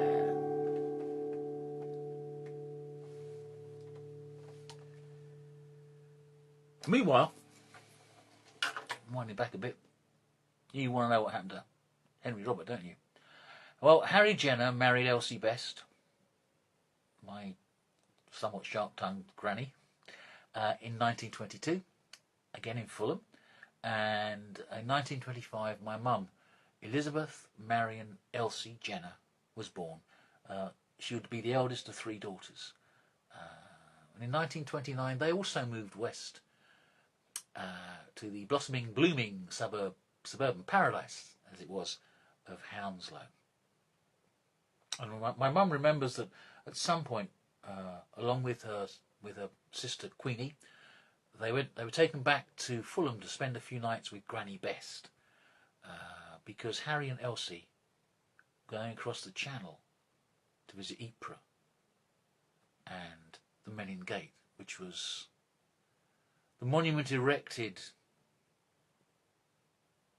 Meanwhile, winding back a bit, you want to know what happened to Henry Robert, don't you? Well, Harry Jenner married Elsie Best, my somewhat sharp-tongued granny, in 1922, again in Fulham. And in 1925, my mum, Elizabeth Marion Elsie Jenner, was born. She would be the eldest of 3 daughters. And in 1929, they also moved west to the blooming suburban paradise, as it was, of Hounslow. And my mum remembers that at some point, along with her sister Queenie, they were taken back to Fulham to spend a few nights with Granny Best, because Harry and Elsie were going across the Channel to visit Ypres and the Menin Gate, which was the monument erected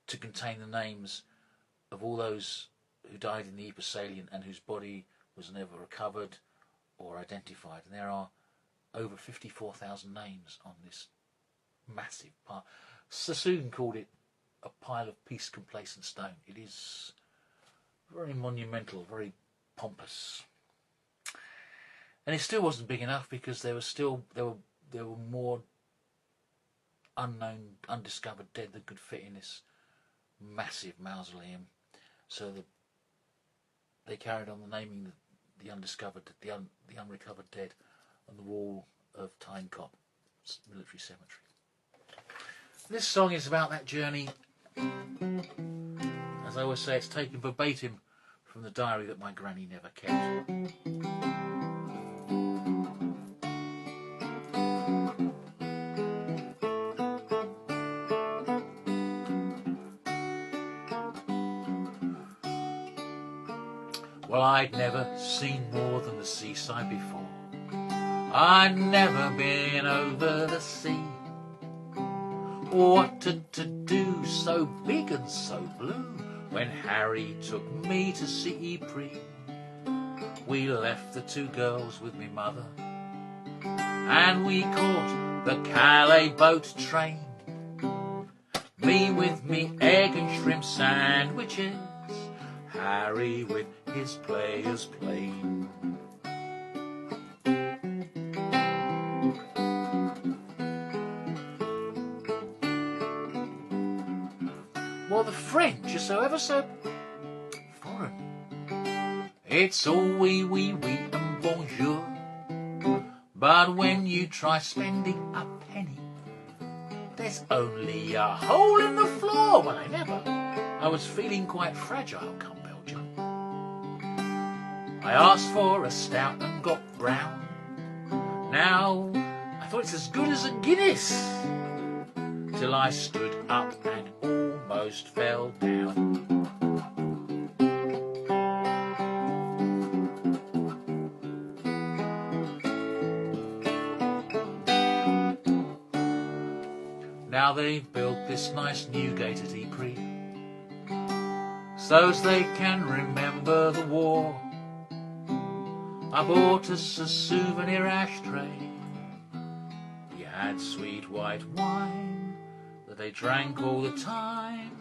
to contain the names of all those who died in the Ypres salient and whose body was never recovered or identified. And there are over 54,000 names on this massive part. Sassoon called it a pile of peace-complacent stone. It is very monumental, very pompous. And it still wasn't big enough, because there were more unknown, undiscovered dead that could fit in this massive mausoleum. So they carried on the naming the unrecovered dead on the wall of Tyne-Cop Military Cemetery. This song is about that journey. As I always say, it's taken verbatim from the diary that my granny never kept. Well, I'd never seen more than the seaside before. I'd never been over the sea. What to do so big and so blue? When Harry took me to see Ypres, we left the 2 girls with me mother, and we caught the Calais boat train. Me with me egg and shrimp sandwiches, Harry with his players plain. ever so foreign. It's all oui, oui, oui and bonjour. But when you try spending a penny, there's only a hole in the floor. Well, I was feeling quite fragile come Belgium. I asked for a stout and got brown. Now, I thought it's as good as a Guinness, till I stood up and almost fell down. Now they've built this nice new gate at Ypres, so's they can remember the war. I bought us a souvenir ashtray. We had sweet white wine that they drank all the time.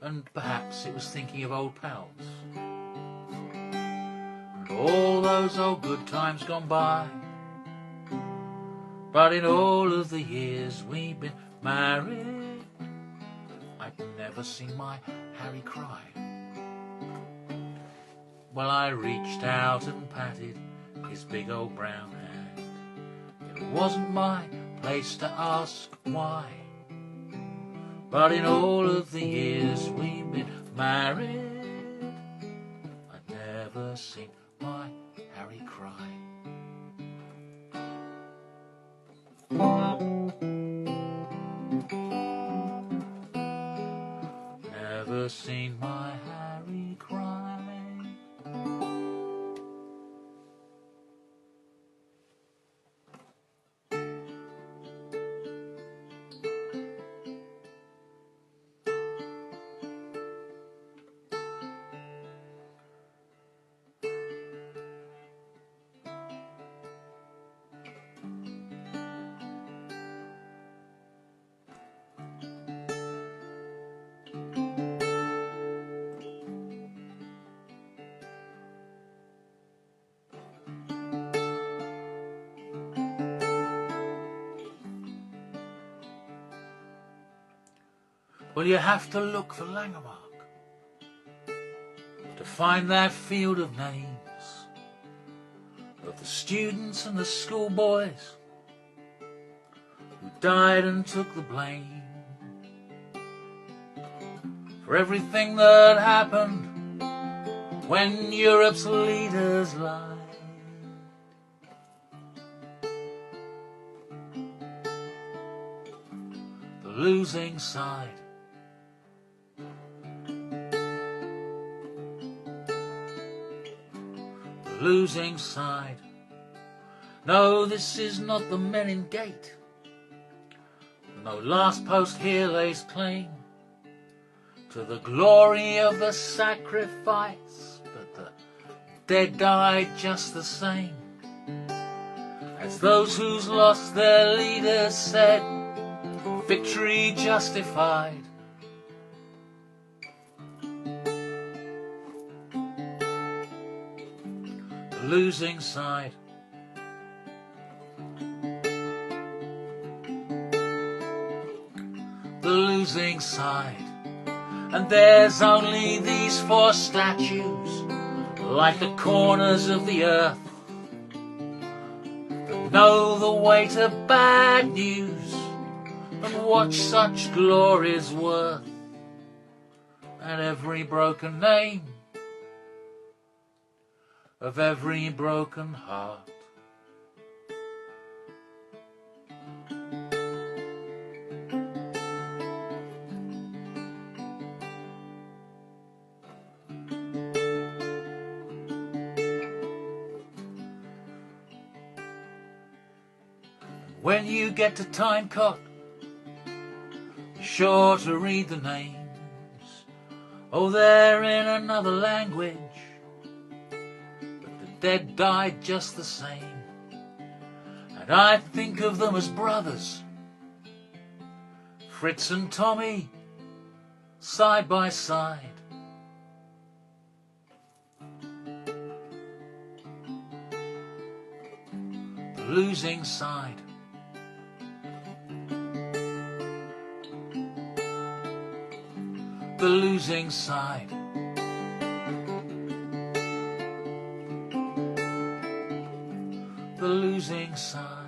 And perhaps it was thinking of old pals and all those old good times gone by. But in all of the years we've been married, I've never seen my Harry cry. Well, I reached out and patted his big old brown hand. It wasn't my place to ask why. But in all of the years we've been married, I've never seen my Harry cry. Never seen my Harry cry. Well, you have to look for Langemark to find that field of names of the students and the schoolboys who died and took the blame for everything that happened when Europe's leaders lied. The losing side. Losing side. No, this is not the Menin Gate. No last post here lays claim to the glory of the sacrifice, but the dead died just the same as those who's lost their leaders said, victory justified. Losing side. The losing side. And there's only these 4 statues, like the corners of the earth, that know the weight of bad news and what such glory's worth. And every broken name of every broken heart. When you get to Timecott, be sure to read the names. Oh, they're in another language, dead died just the same, and I think of them as brothers, Fritz and Tommy, side by side. The losing side. the losing side. The losing side.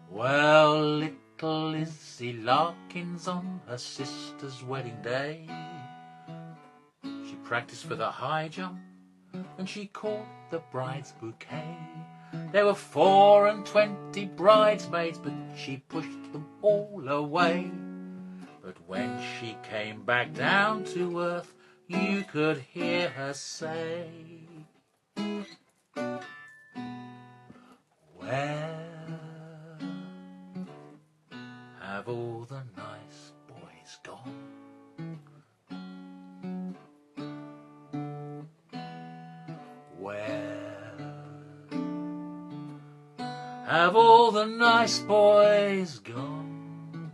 Well, little Lizzie Larkin's on her sister's wedding day. She practiced for the high jump and she caught the bride's bouquet. There were 24 bridesmaids, but she pushed them all away. But when she came back down to earth, you could hear her say, where have all the nice boys gone? Where have all the nice boys gone?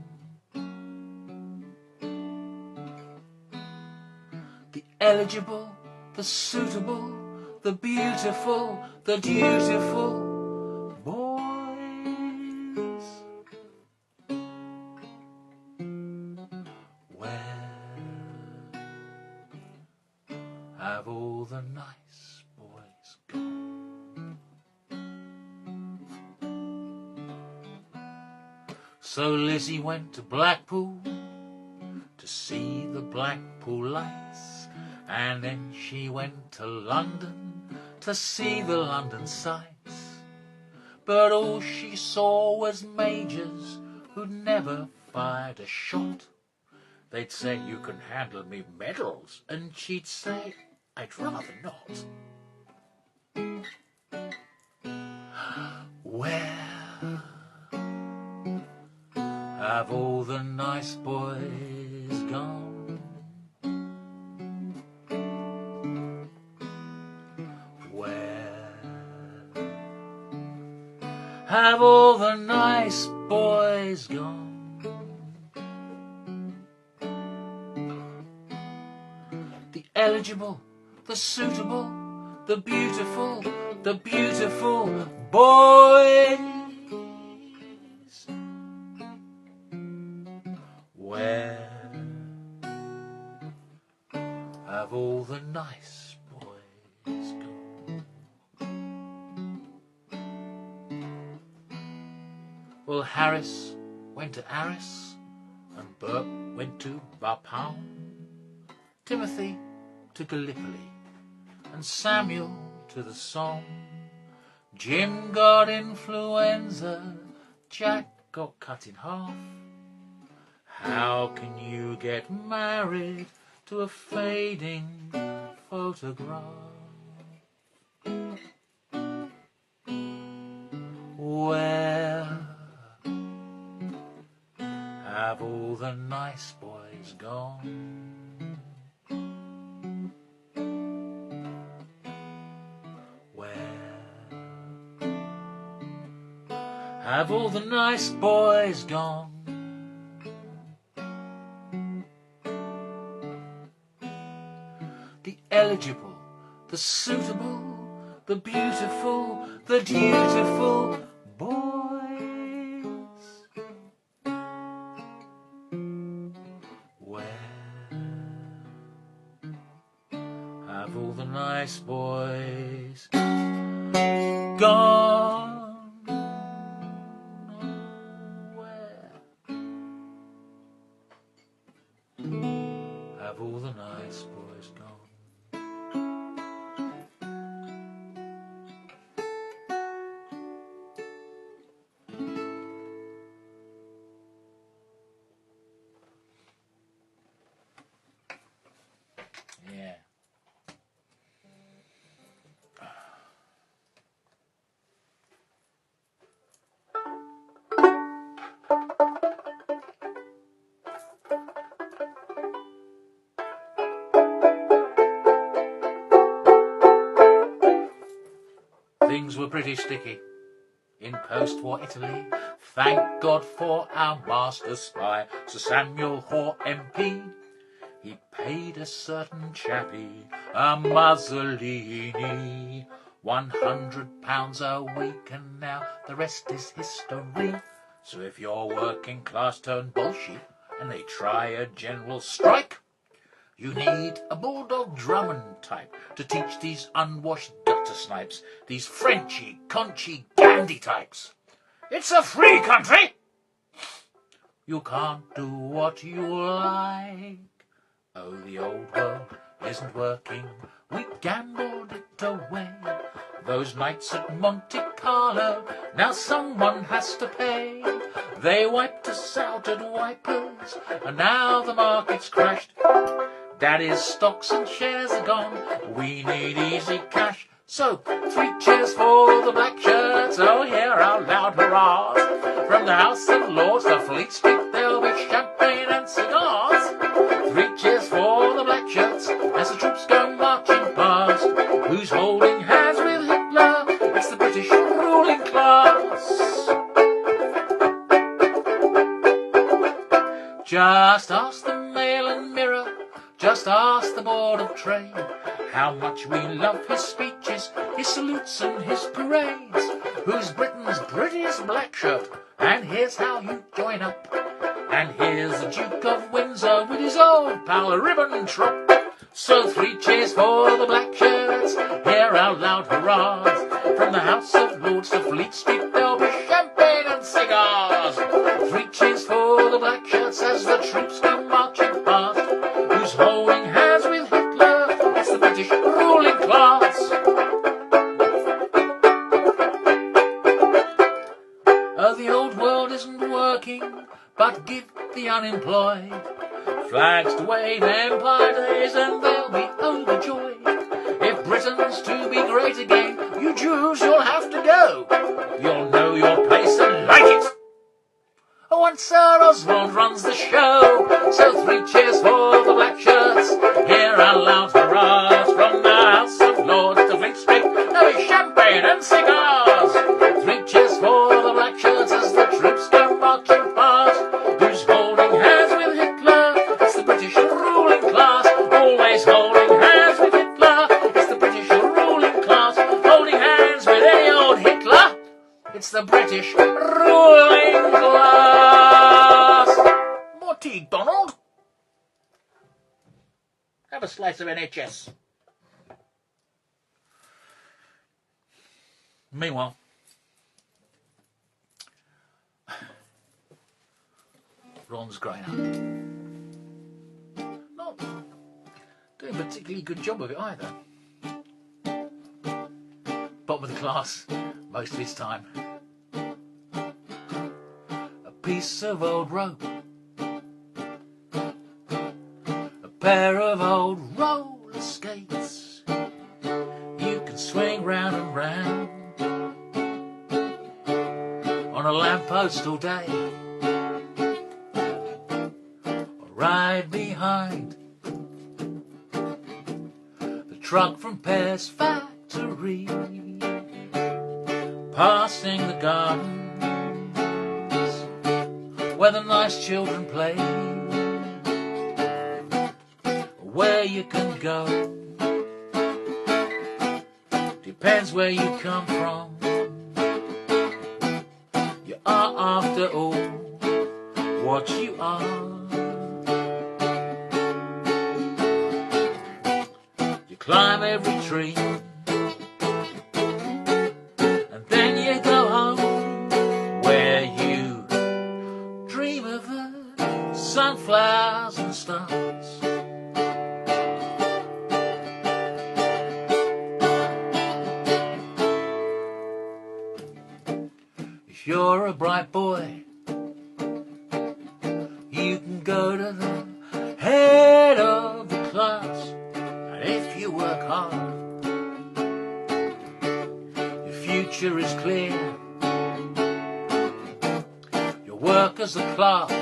The eligible, the suitable, the beautiful, the dutiful boys. Where have all the nice boys gone? So Lizzie went to Blackpool to see the Blackpool lights, and then she went to London to see the London sights. But all she saw was majors who'd never fired a shot. They'd say, you can handle me medals, and she'd say, I'd rather not. Where have all the nice boys gone? Where have all the nice boys gone? The eligible, the suitable, the beautiful boys. Where have all the nice boys gone? Well, Harris went to Arras, and Burke went to Bapaume. Timothy to Gallipoli, and Samuel to the Somme. Jim got influenza, Jack got cut in half. How can you get married to a fading photograph? Where have all the nice boys gone? Have all the nice boys gone? The eligible, the suitable, the beautiful, the dutiful boys. Where have all the nice boys gone? Have all the nice boys gone? Yeah. things were pretty sticky in post-war Italy. Thank God for our master spy, Sir Samuel Hoare MP. He paid a certain chappie, a Mussolini, £100 a week, and now the rest is history. So if you're working class turned Bolshevik and they try a general strike, you need a bulldog Drummond type to teach these unwashed gutter snipes, these Frenchy, Conchy, Gandhi types. It's a free country! You can't do what you like. Oh, the old world isn't working. We gambled it away. Those nights at Monte Carlo, now someone has to pay. They wiped us out at wipers, and now the market's crashed. Daddy's stocks and shares are gone. We need easy cash. So, 3 cheers for the black shirts. Oh, hear out loud hurrahs. From the House of Lords to Fleet Street, there'll be champagne and cigars. 3 cheers for the black shirts as the troops go marching past. Who's holding hands with Hitler? It's the British ruling class. Just ask the Mail and Mirror, just ask the Board of Trade, how much we love his speeches, his salutes and his parades. Who's Britain's prettiest black shirt? And here's how you join up. And here's the Duke of Windsor with his old pal Ribbentrop. So 3 cheers for the black shirts, hear out loud hurrahs. From the House of Lords to Fleet Street, there'll be champagne and cigars. 3 cheers for the black shirts as the troops come marching past. Who's holding hands with Hitler? It's the British ruling class. The old world isn't working, but give the unemployed flags to wave, Empire Days, and they'll be overjoyed. If Britain's to be great again, you Jews, you'll have to go. You'll know your place and like it. Once Sir Oswald runs the show. So 3 cheers for the black shirts, hear out loud hurrahs. From the House of Lords to Fleet Street, there'll be champagne and cigars. 3 cheers for the black shirts as the troops go marching past. Who's holding hands with Hitler? It's the British ruling class. Always holding hands with Hitler. It's the British ruling class. Holding hands with any old Hitler. It's the British ruling class. More tea, Donald. Have a slice of NHS. Meanwhile, Ron's growing up. Not doing a particularly good job of it either. Bottom of the class most of his time. A piece of old rope, a pair of old roller skates. You can swing round and round on a lamppost all day, or ride behind the truck from Pear's factory, passing the gardens where the nice children play, where you can go. Depends where you come from. You are, after all, what you are. You climb every tree, and then you go home, where you dream of the sunflowers and stars. If you're a bright boy, you can go to the head of the class, and if you work hard, your future is clear. You'll work as a clerk,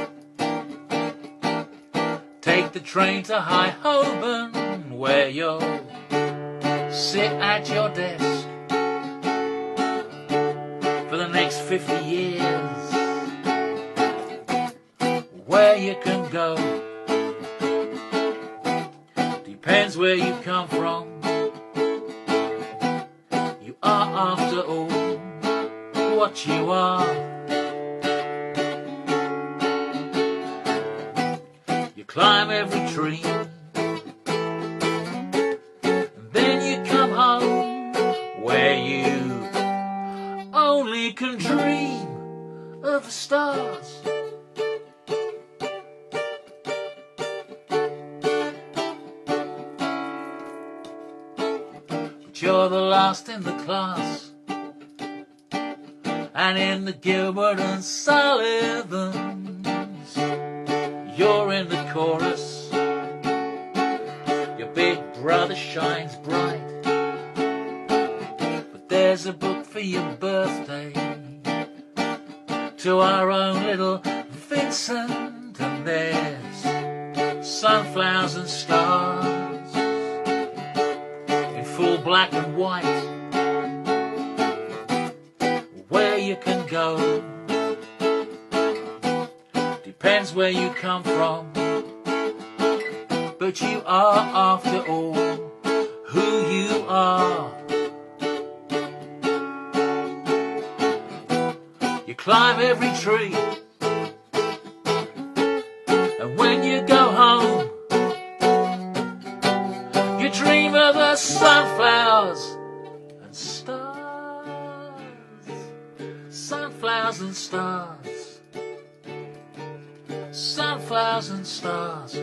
take the train to High Holborn, where you'll sit at your desk 50 years. Where you can go depends where you come from. You are, after all, what you are. You climb every tree, and then you come home where you only can dream of the stars. But you're the last in the class, and in the Gilbert and Sullivans, you're in the chorus. Your big brother shines bright, but there's a book for your birthday to our own little Vincent, and there's sunflowers and stars in full black and white. Where you can go depends where you come from, but you are, after all, who you are. You climb every tree, and when you go home, you dream of the sunflowers and stars. Sunflowers and stars. Sunflowers and stars.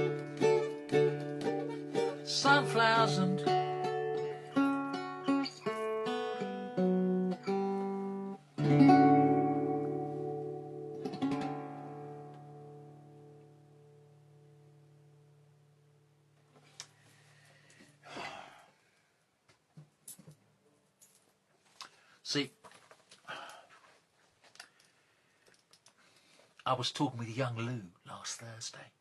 Sunflowers and... See, I was talking with young Lou last Thursday.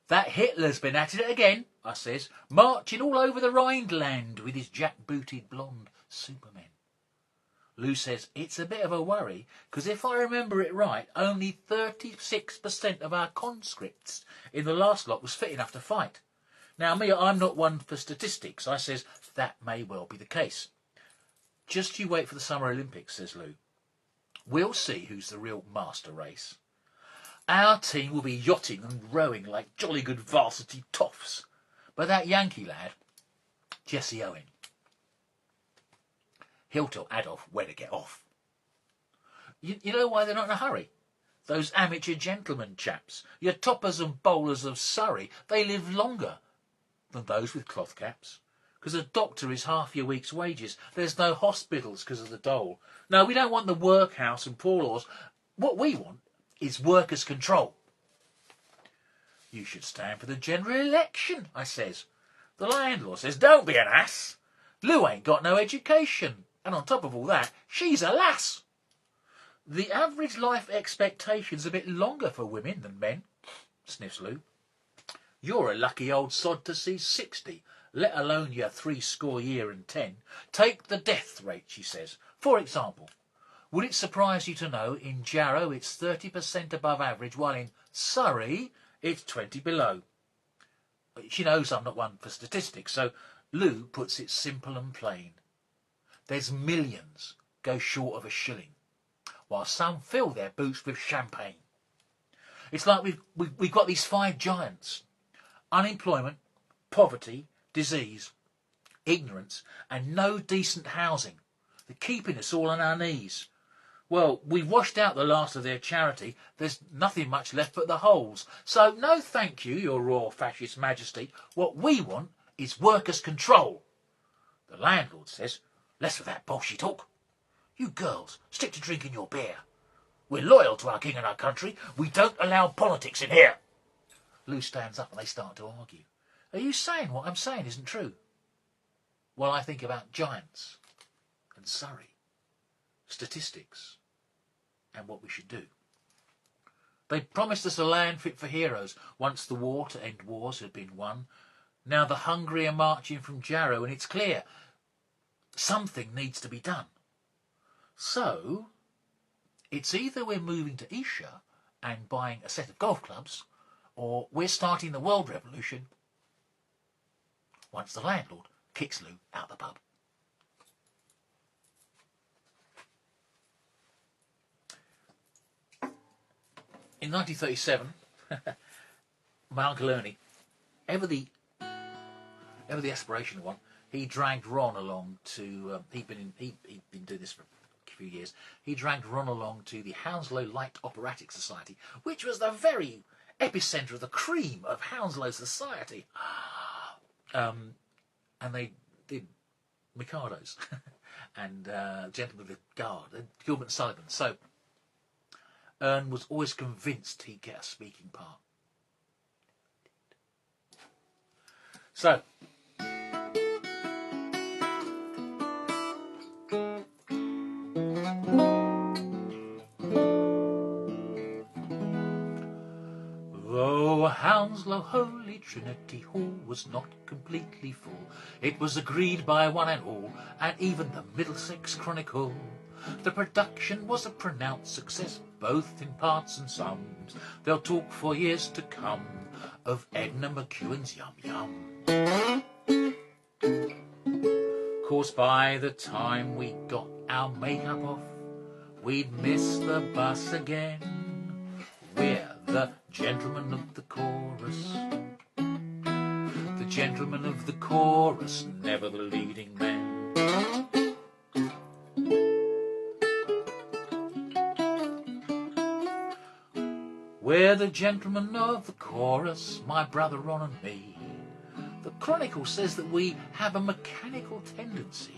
That Hitler's been at it again, I says, marching all over the Rhineland with his jack-booted blonde supermen. Lou says it's a bit of a worry, because if I remember it right, only 36% of our conscripts in the last lot was fit enough to fight. Now, me, I'm not one for statistics. I says that may well be the case. Just you wait for the Summer Olympics, says Lou. We'll see who's the real master race. Our team will be yachting and rowing like jolly good varsity toffs. But that Yankee lad, Jesse Owen, he'll tell Adolf where to get off. You know why they're not in a hurry? Those amateur gentlemen chaps, your toppers and bowlers of Surrey, they live longer than those with cloth caps. Because a doctor is half your week's wages. There's no hospitals because of the dole. No, we don't want the workhouse and poor laws. What we want is workers' control. You should stand for the general election, I says. The landlord says, don't be an ass. Lou ain't got no education. And on top of all that, she's a lass. The average life expectation's a bit longer for women than men, sniffs Lou. You're a lucky old sod to see 60, let alone your 70 year and 10. Take the death rate, she says. For example, would it surprise you to know in Jarrow it's 30% above average, while in Surrey it's 20 below? She knows I'm not one for statistics, so Lou puts it simple and plain. There's millions go short of a shilling, while some fill their boots with champagne. It's like we've got these 5 giants: unemployment, poverty, disease, ignorance, and no decent housing. They're keeping us all on our knees. Well, we've washed out the last of their charity. There's nothing much left but the holes. So no thank you, your Royal Fascist Majesty. What we want is workers' control. The landlord says, less of that bullshit talk. You girls, stick to drinking your beer. We're loyal to our king and our country. We don't allow politics in here. Lou stands up and they start to argue. Are you saying what I'm saying isn't true? Well, I think about giants and Surrey, statistics, and what we should do. They promised us a land fit for heroes once the war to end wars had been won. Now the hungry are marching from Jarrow, and it's clear something needs to be done. So It's either we're moving to Esher and buying a set of golf clubs, or we're starting the world revolution once the landlord kicks Lou out the pub. In 1937, my Uncle Ernie, ever the aspirational one, he dragged Ron along to. He'd been doing this for a few years. He dragged Ron along to the Hounslow Light Operatic Society, which was the very epicentre of the cream of Hounslow society. And they did Mikados and Gentlemen of the Guard and Gilbert and Sullivan. So Ern was always convinced he'd get a speaking part. So though Hounslow Holy Trinity Hall was not completely full, it was agreed by one and all, and even the Middlesex Chronicle, the production was a pronounced success, both in parts and sums. They'll talk for years to come of Edna McEwen's Yum Yum. Course by the time we got our makeup off, we'd miss the bus again. We're the gentlemen of the chorus, the gentlemen of the chorus, never the leading men. We're the gentlemen of the chorus, my brother Ron and me. The Chronicle says that we have a mechanical tendency.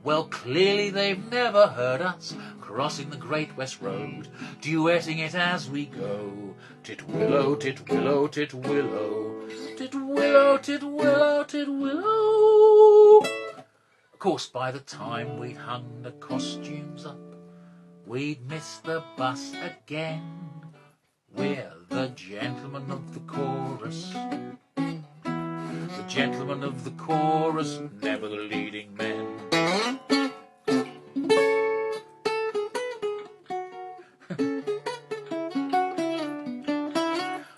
Well, clearly they've never heard us crossing the Great West Road, duetting it as we go. Titwillow, titwillow, titwillow, titwillow, titwillow, titwillow. Of course, by the time we'd hung the costumes up, we'd missed the bus again. We're the gentlemen of the chorus, the gentlemen of the chorus, never the leading men.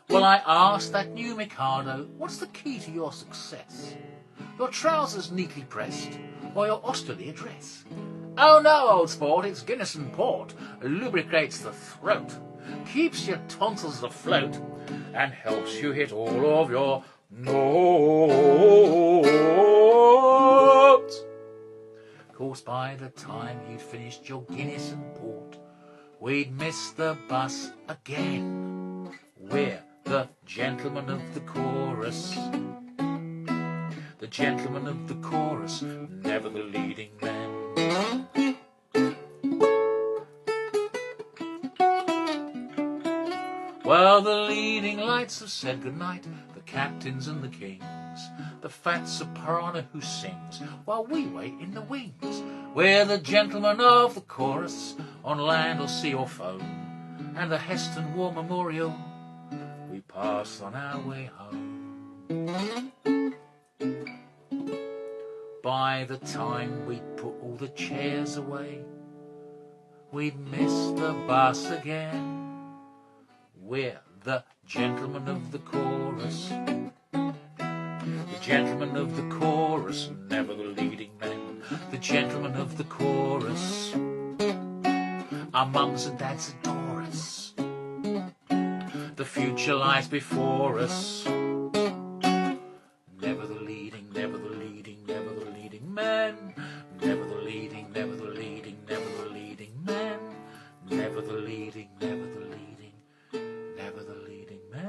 Well, I asked that new Mikado, what's the key to your success? Your trousers neatly pressed, or your Australia dress? Oh no, old sport, it's Guinness and port, lubricates the throat, keeps your tonsils afloat, and helps you hit all of your notes. Of course, by the time you'd finished your Guinness and port, we'd miss the bus again. We're the gentlemen of the chorus, the gentlemen of the chorus, never the leading men. Well, the leading lights have said goodnight, the captains and the kings, the fat soprano who sings while we wait in the wings. We're the gentlemen of the chorus, on land or sea or foam, and the Heston War Memorial we pass on our way home. By the time we'd put all the chairs away, we'd miss the bus again. We're the gentlemen of the chorus, the gentlemen of the chorus, never the leading men. The gentlemen of the chorus, our mums and dads adore us. The future lies before us. Never the leading, never the leading, never the leading men. Never the leading, never the leading, never the leading men. Never the leading, never the leading, never the leading men.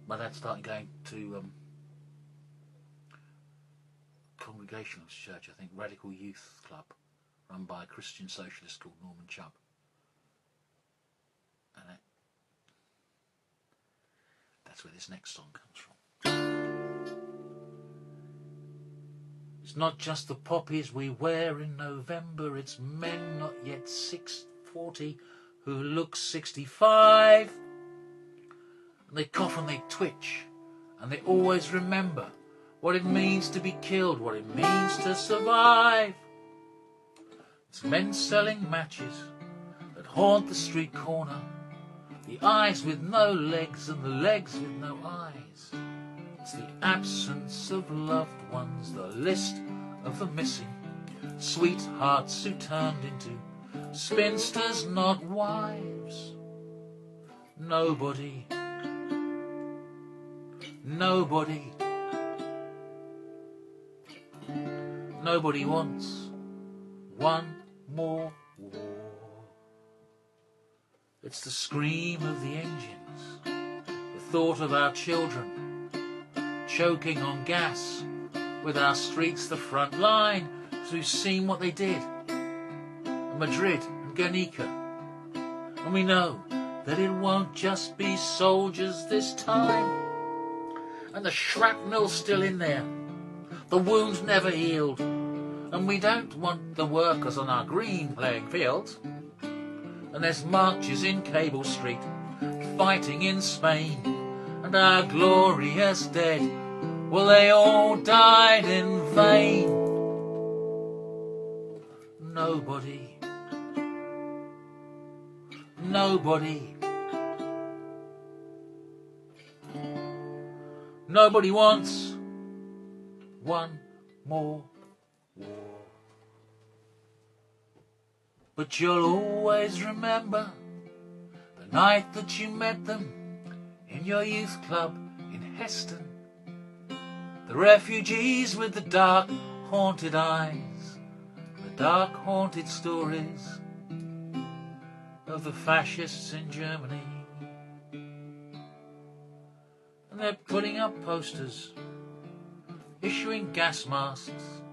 My dad started going to Congregational Church, I think, Radical Youth Club, run by a Christian socialist called Norman Chubb. And that's where this next song comes from. It's not just the poppies we wear in November, it's men not yet 40 who look 65. And they cough and they twitch, and they always remember what it means to be killed, what it means to survive. It's men selling matches that haunt the street corner, the eyes with no legs and the legs with no eyes. It's the absence of loved ones, the list of the missing, sweethearts who turned into spinsters, not wives. Nobody wants one more war. It's the scream of the engines, the thought of our children choking on gas, with our streets the front line, as we've seen what they did in Madrid and Guernica. And we know that it won't just be soldiers this time. And the shrapnel's still in there, the wounds never healed, and we don't want the workers on our green playing fields. And there's marches in Cable Street, fighting in Spain, and our glorious dead, well, they all died in vain. Nobody wants one more war. But you'll always remember the night that you met them in your youth club in Heston. The refugees with the dark haunted eyes, the dark haunted stories of the fascists in Germany. And they're putting up posters, issuing gas masks,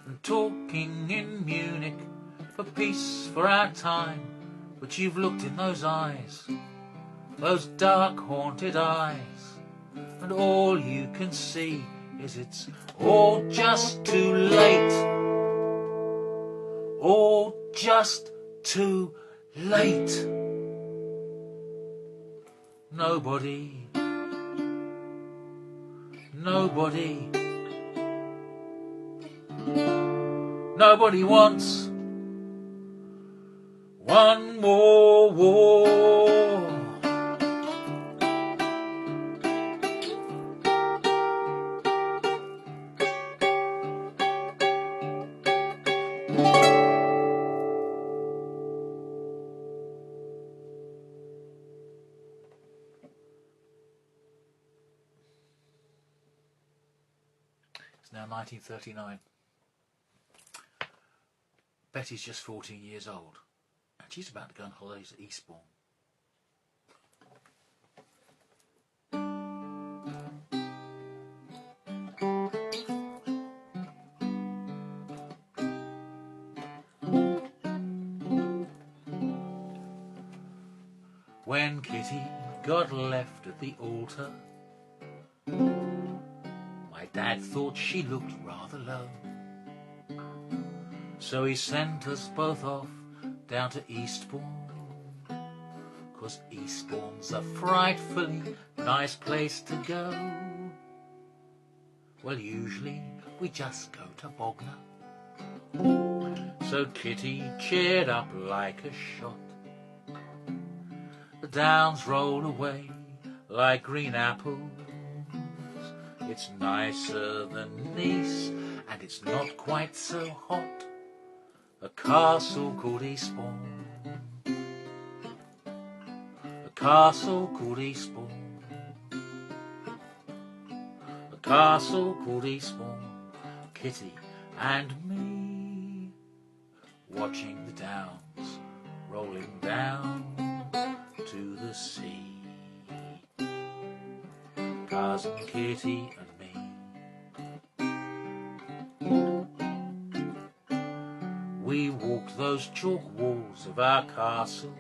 and talking in Munich for peace for our time. But you've looked in those eyes, those dark haunted eyes, and all you can see is it's all just too late. All just too late. Nobody wants one more war. It's now 1939. Betty's just 14 years old, and she's about to go on holidays at Eastbourne. When Kitty got left at the altar, my dad thought she looked rather low. So he sent us both off down to Eastbourne, 'cause Eastbourne's a frightfully nice place to go. Well, usually we just go to Bognor. So Kitty cheered up like a shot. The downs roll away like green apples. It's nicer than Nice, and it's not quite so hot. A castle called Eastbourne, a castle called Eastbourne, a castle called Eastbourne. Kitty and me, watching the downs rolling down to the sea. Cousin Kitty and me. We walked those chalk walls of our castle.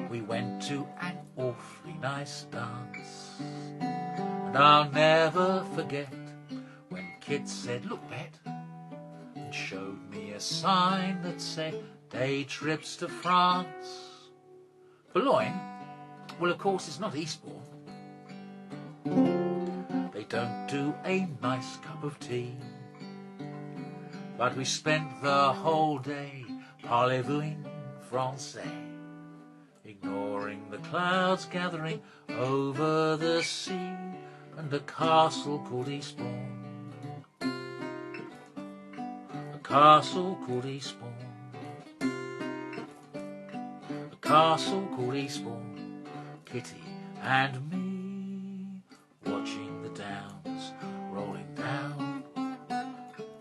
We went to an awfully nice dance. And I'll never forget when Kit said, "Look, Bet," and showed me a sign that said day trips to France. Boulogne, well, of course, it's not Eastbourne. They don't do a nice cup of tea. But we spent the whole day parlez-vous français, ignoring the clouds gathering over the sea and a castle called Eastbourne. A castle called Eastbourne. A castle called Eastbourne. Kitty and me watching the downs rolling down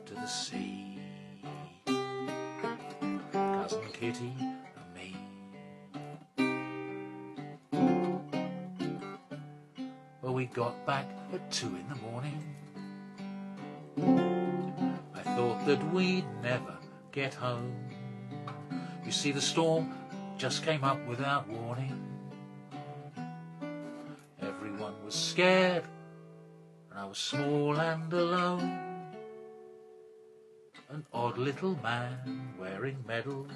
to the sea. Cousin Kitty and me. Well, we got back at 2 in the morning. I thought that we'd never get home. You see, the storm just came up without warning. Everyone was scared, and I was small and alone. An odd little man wearing medals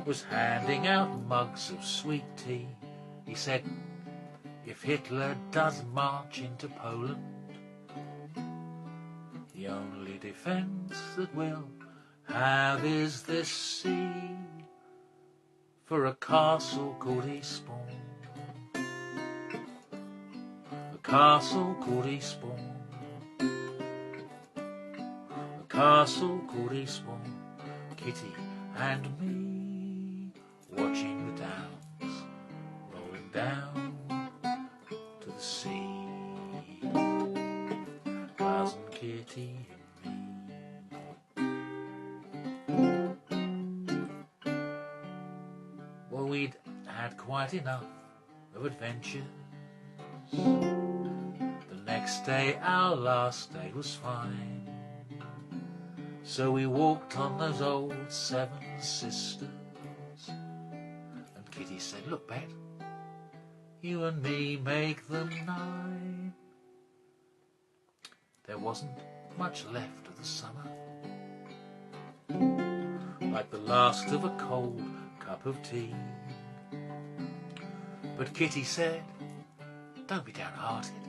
was handing out mugs of sweet tea. He said, "If Hitler does march into Poland, the only defence that we'll have is this sea, for a castle called Eastbourne. A castle called Eastbourne. A castle called Eastbourne. Kitty and me watching the downs rolling down to the sea. Cousin Kitty and me. Well, we'd had quite enough of adventures. The next day, our last day, was fine. So we walked on those old 7 sisters. And Kitty said, "Look, Bet, you and me make them 9. There wasn't much left of the summer, like the last of a cold cup of tea. But Kitty said, "Don't be downhearted.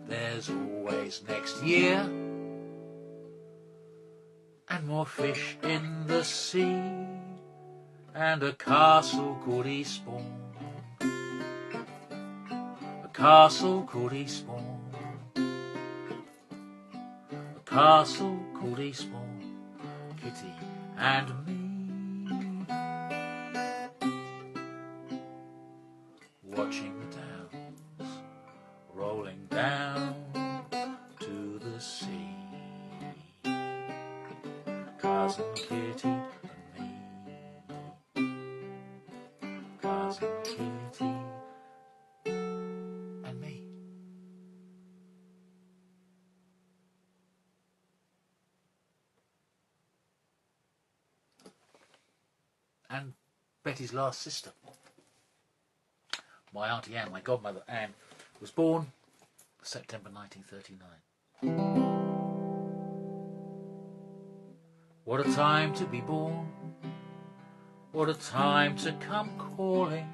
There's always next year, and more fish in the sea, and a castle called Eastbourne. A castle called Eastbourne. A castle called Eastbourne. Kitty and me watching the downs rolling down to the sea. Cousin Kitty and me. Cousin Kitty and me." And Betty's last sister, my Auntie Anne, my godmother Anne, was born September 1939. What a time to be born, what a time to come calling,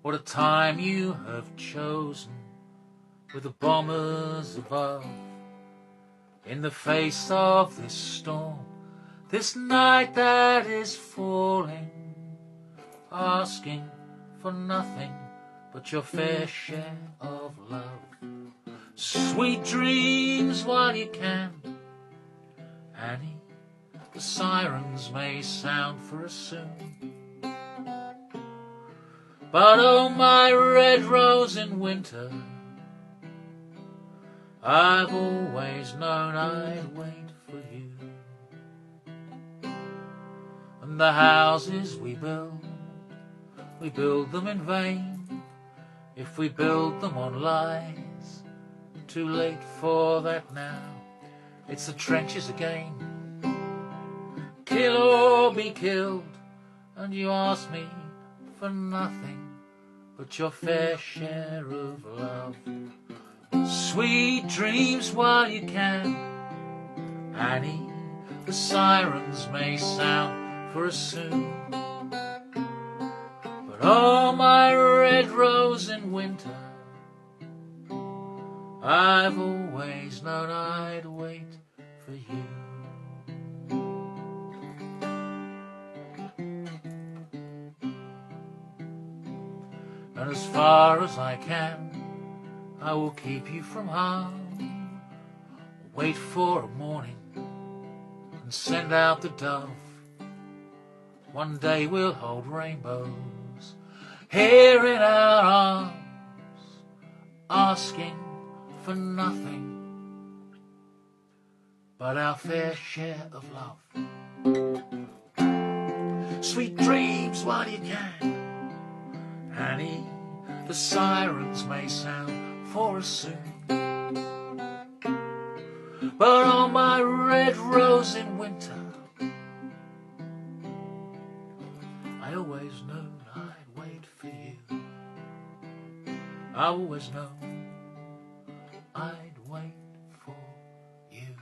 what a time you have chosen, with the bombers above, in the face of this storm, this night that is falling, asking for nothing but your fair share of love. Sweet dreams while you can, Annie. The sirens may sound for us soon, but oh, my red rose in winter, I've always known I'd wait for you. And the houses we build them in vain. If we build them on lies, too late for that now. It's the trenches again. Kill or be killed, and you ask me for nothing but your fair share of love. Sweet dreams while you can, Annie. The sirens may sound for us soon, but oh, my red rose in winter, I've always known I'd wait for you. And as far as I can, I will keep you from harm. Wait for a morning and send out the dove. One day we'll hold rainbows here in our arms, asking for nothing but our fair share of love. Sweet dreams while you can, Annie. The sirens may sound for us soon, but on my red rose in winter, I always knew I'd wait for you. I always know I'd wait for you.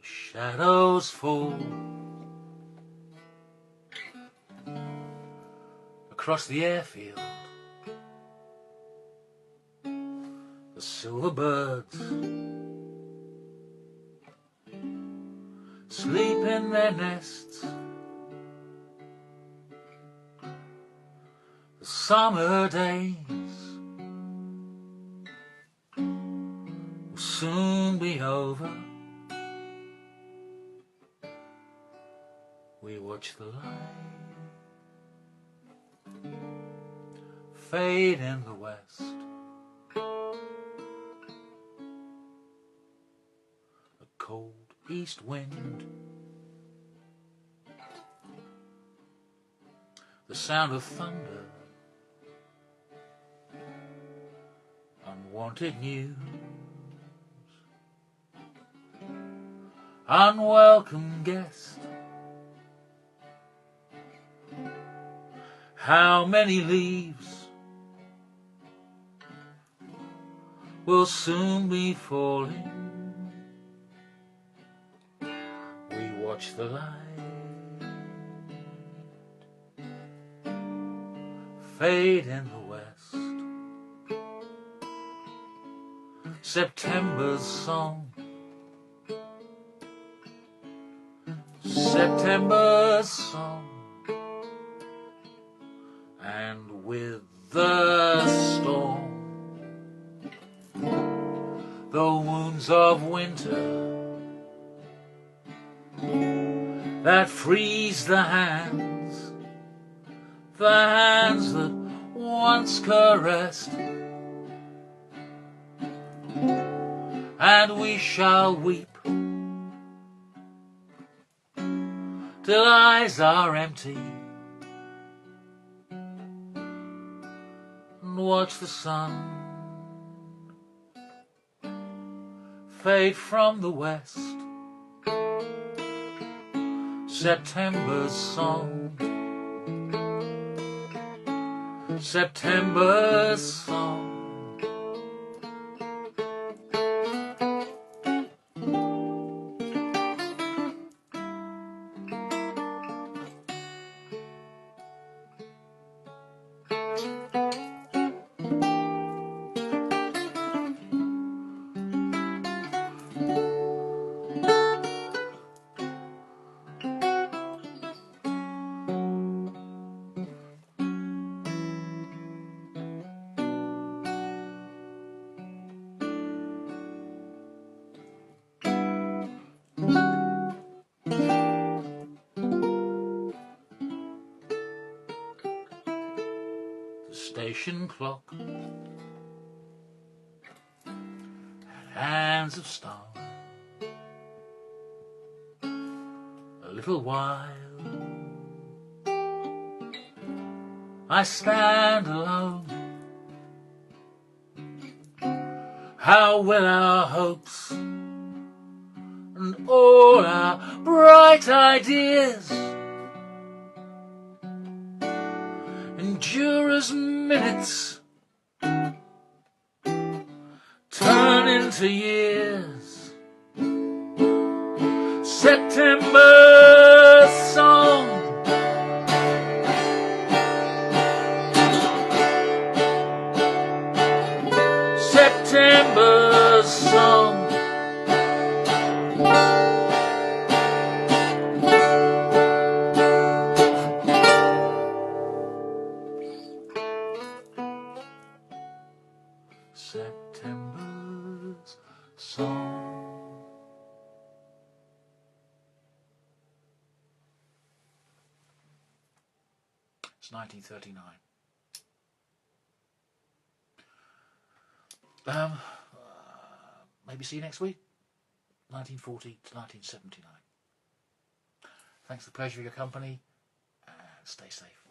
Shadows fall across the airfield. The silver birds sleep in their nests. The summer days will soon be over. We watch the light fade in the west. A cold east wind, the sound of thunder, unwanted news, unwelcome guest. How many leaves will soon be falling? We watch the light fade in the west. September's song, September's song. And with the storm, the wounds of winter that freeze the hands that once caressed, and we shall weep till eyes are empty, and watch the sun fade from the west. September's song, September's song. station clock had hands of stone. A little while I stand alone. How will our hopes and all our bright ideas endure as minutes turn into years? September song, September song. September's song. It's 1939. Maybe see you next week. 1940 to 1979. Thanks for the pleasure of your company, and stay safe.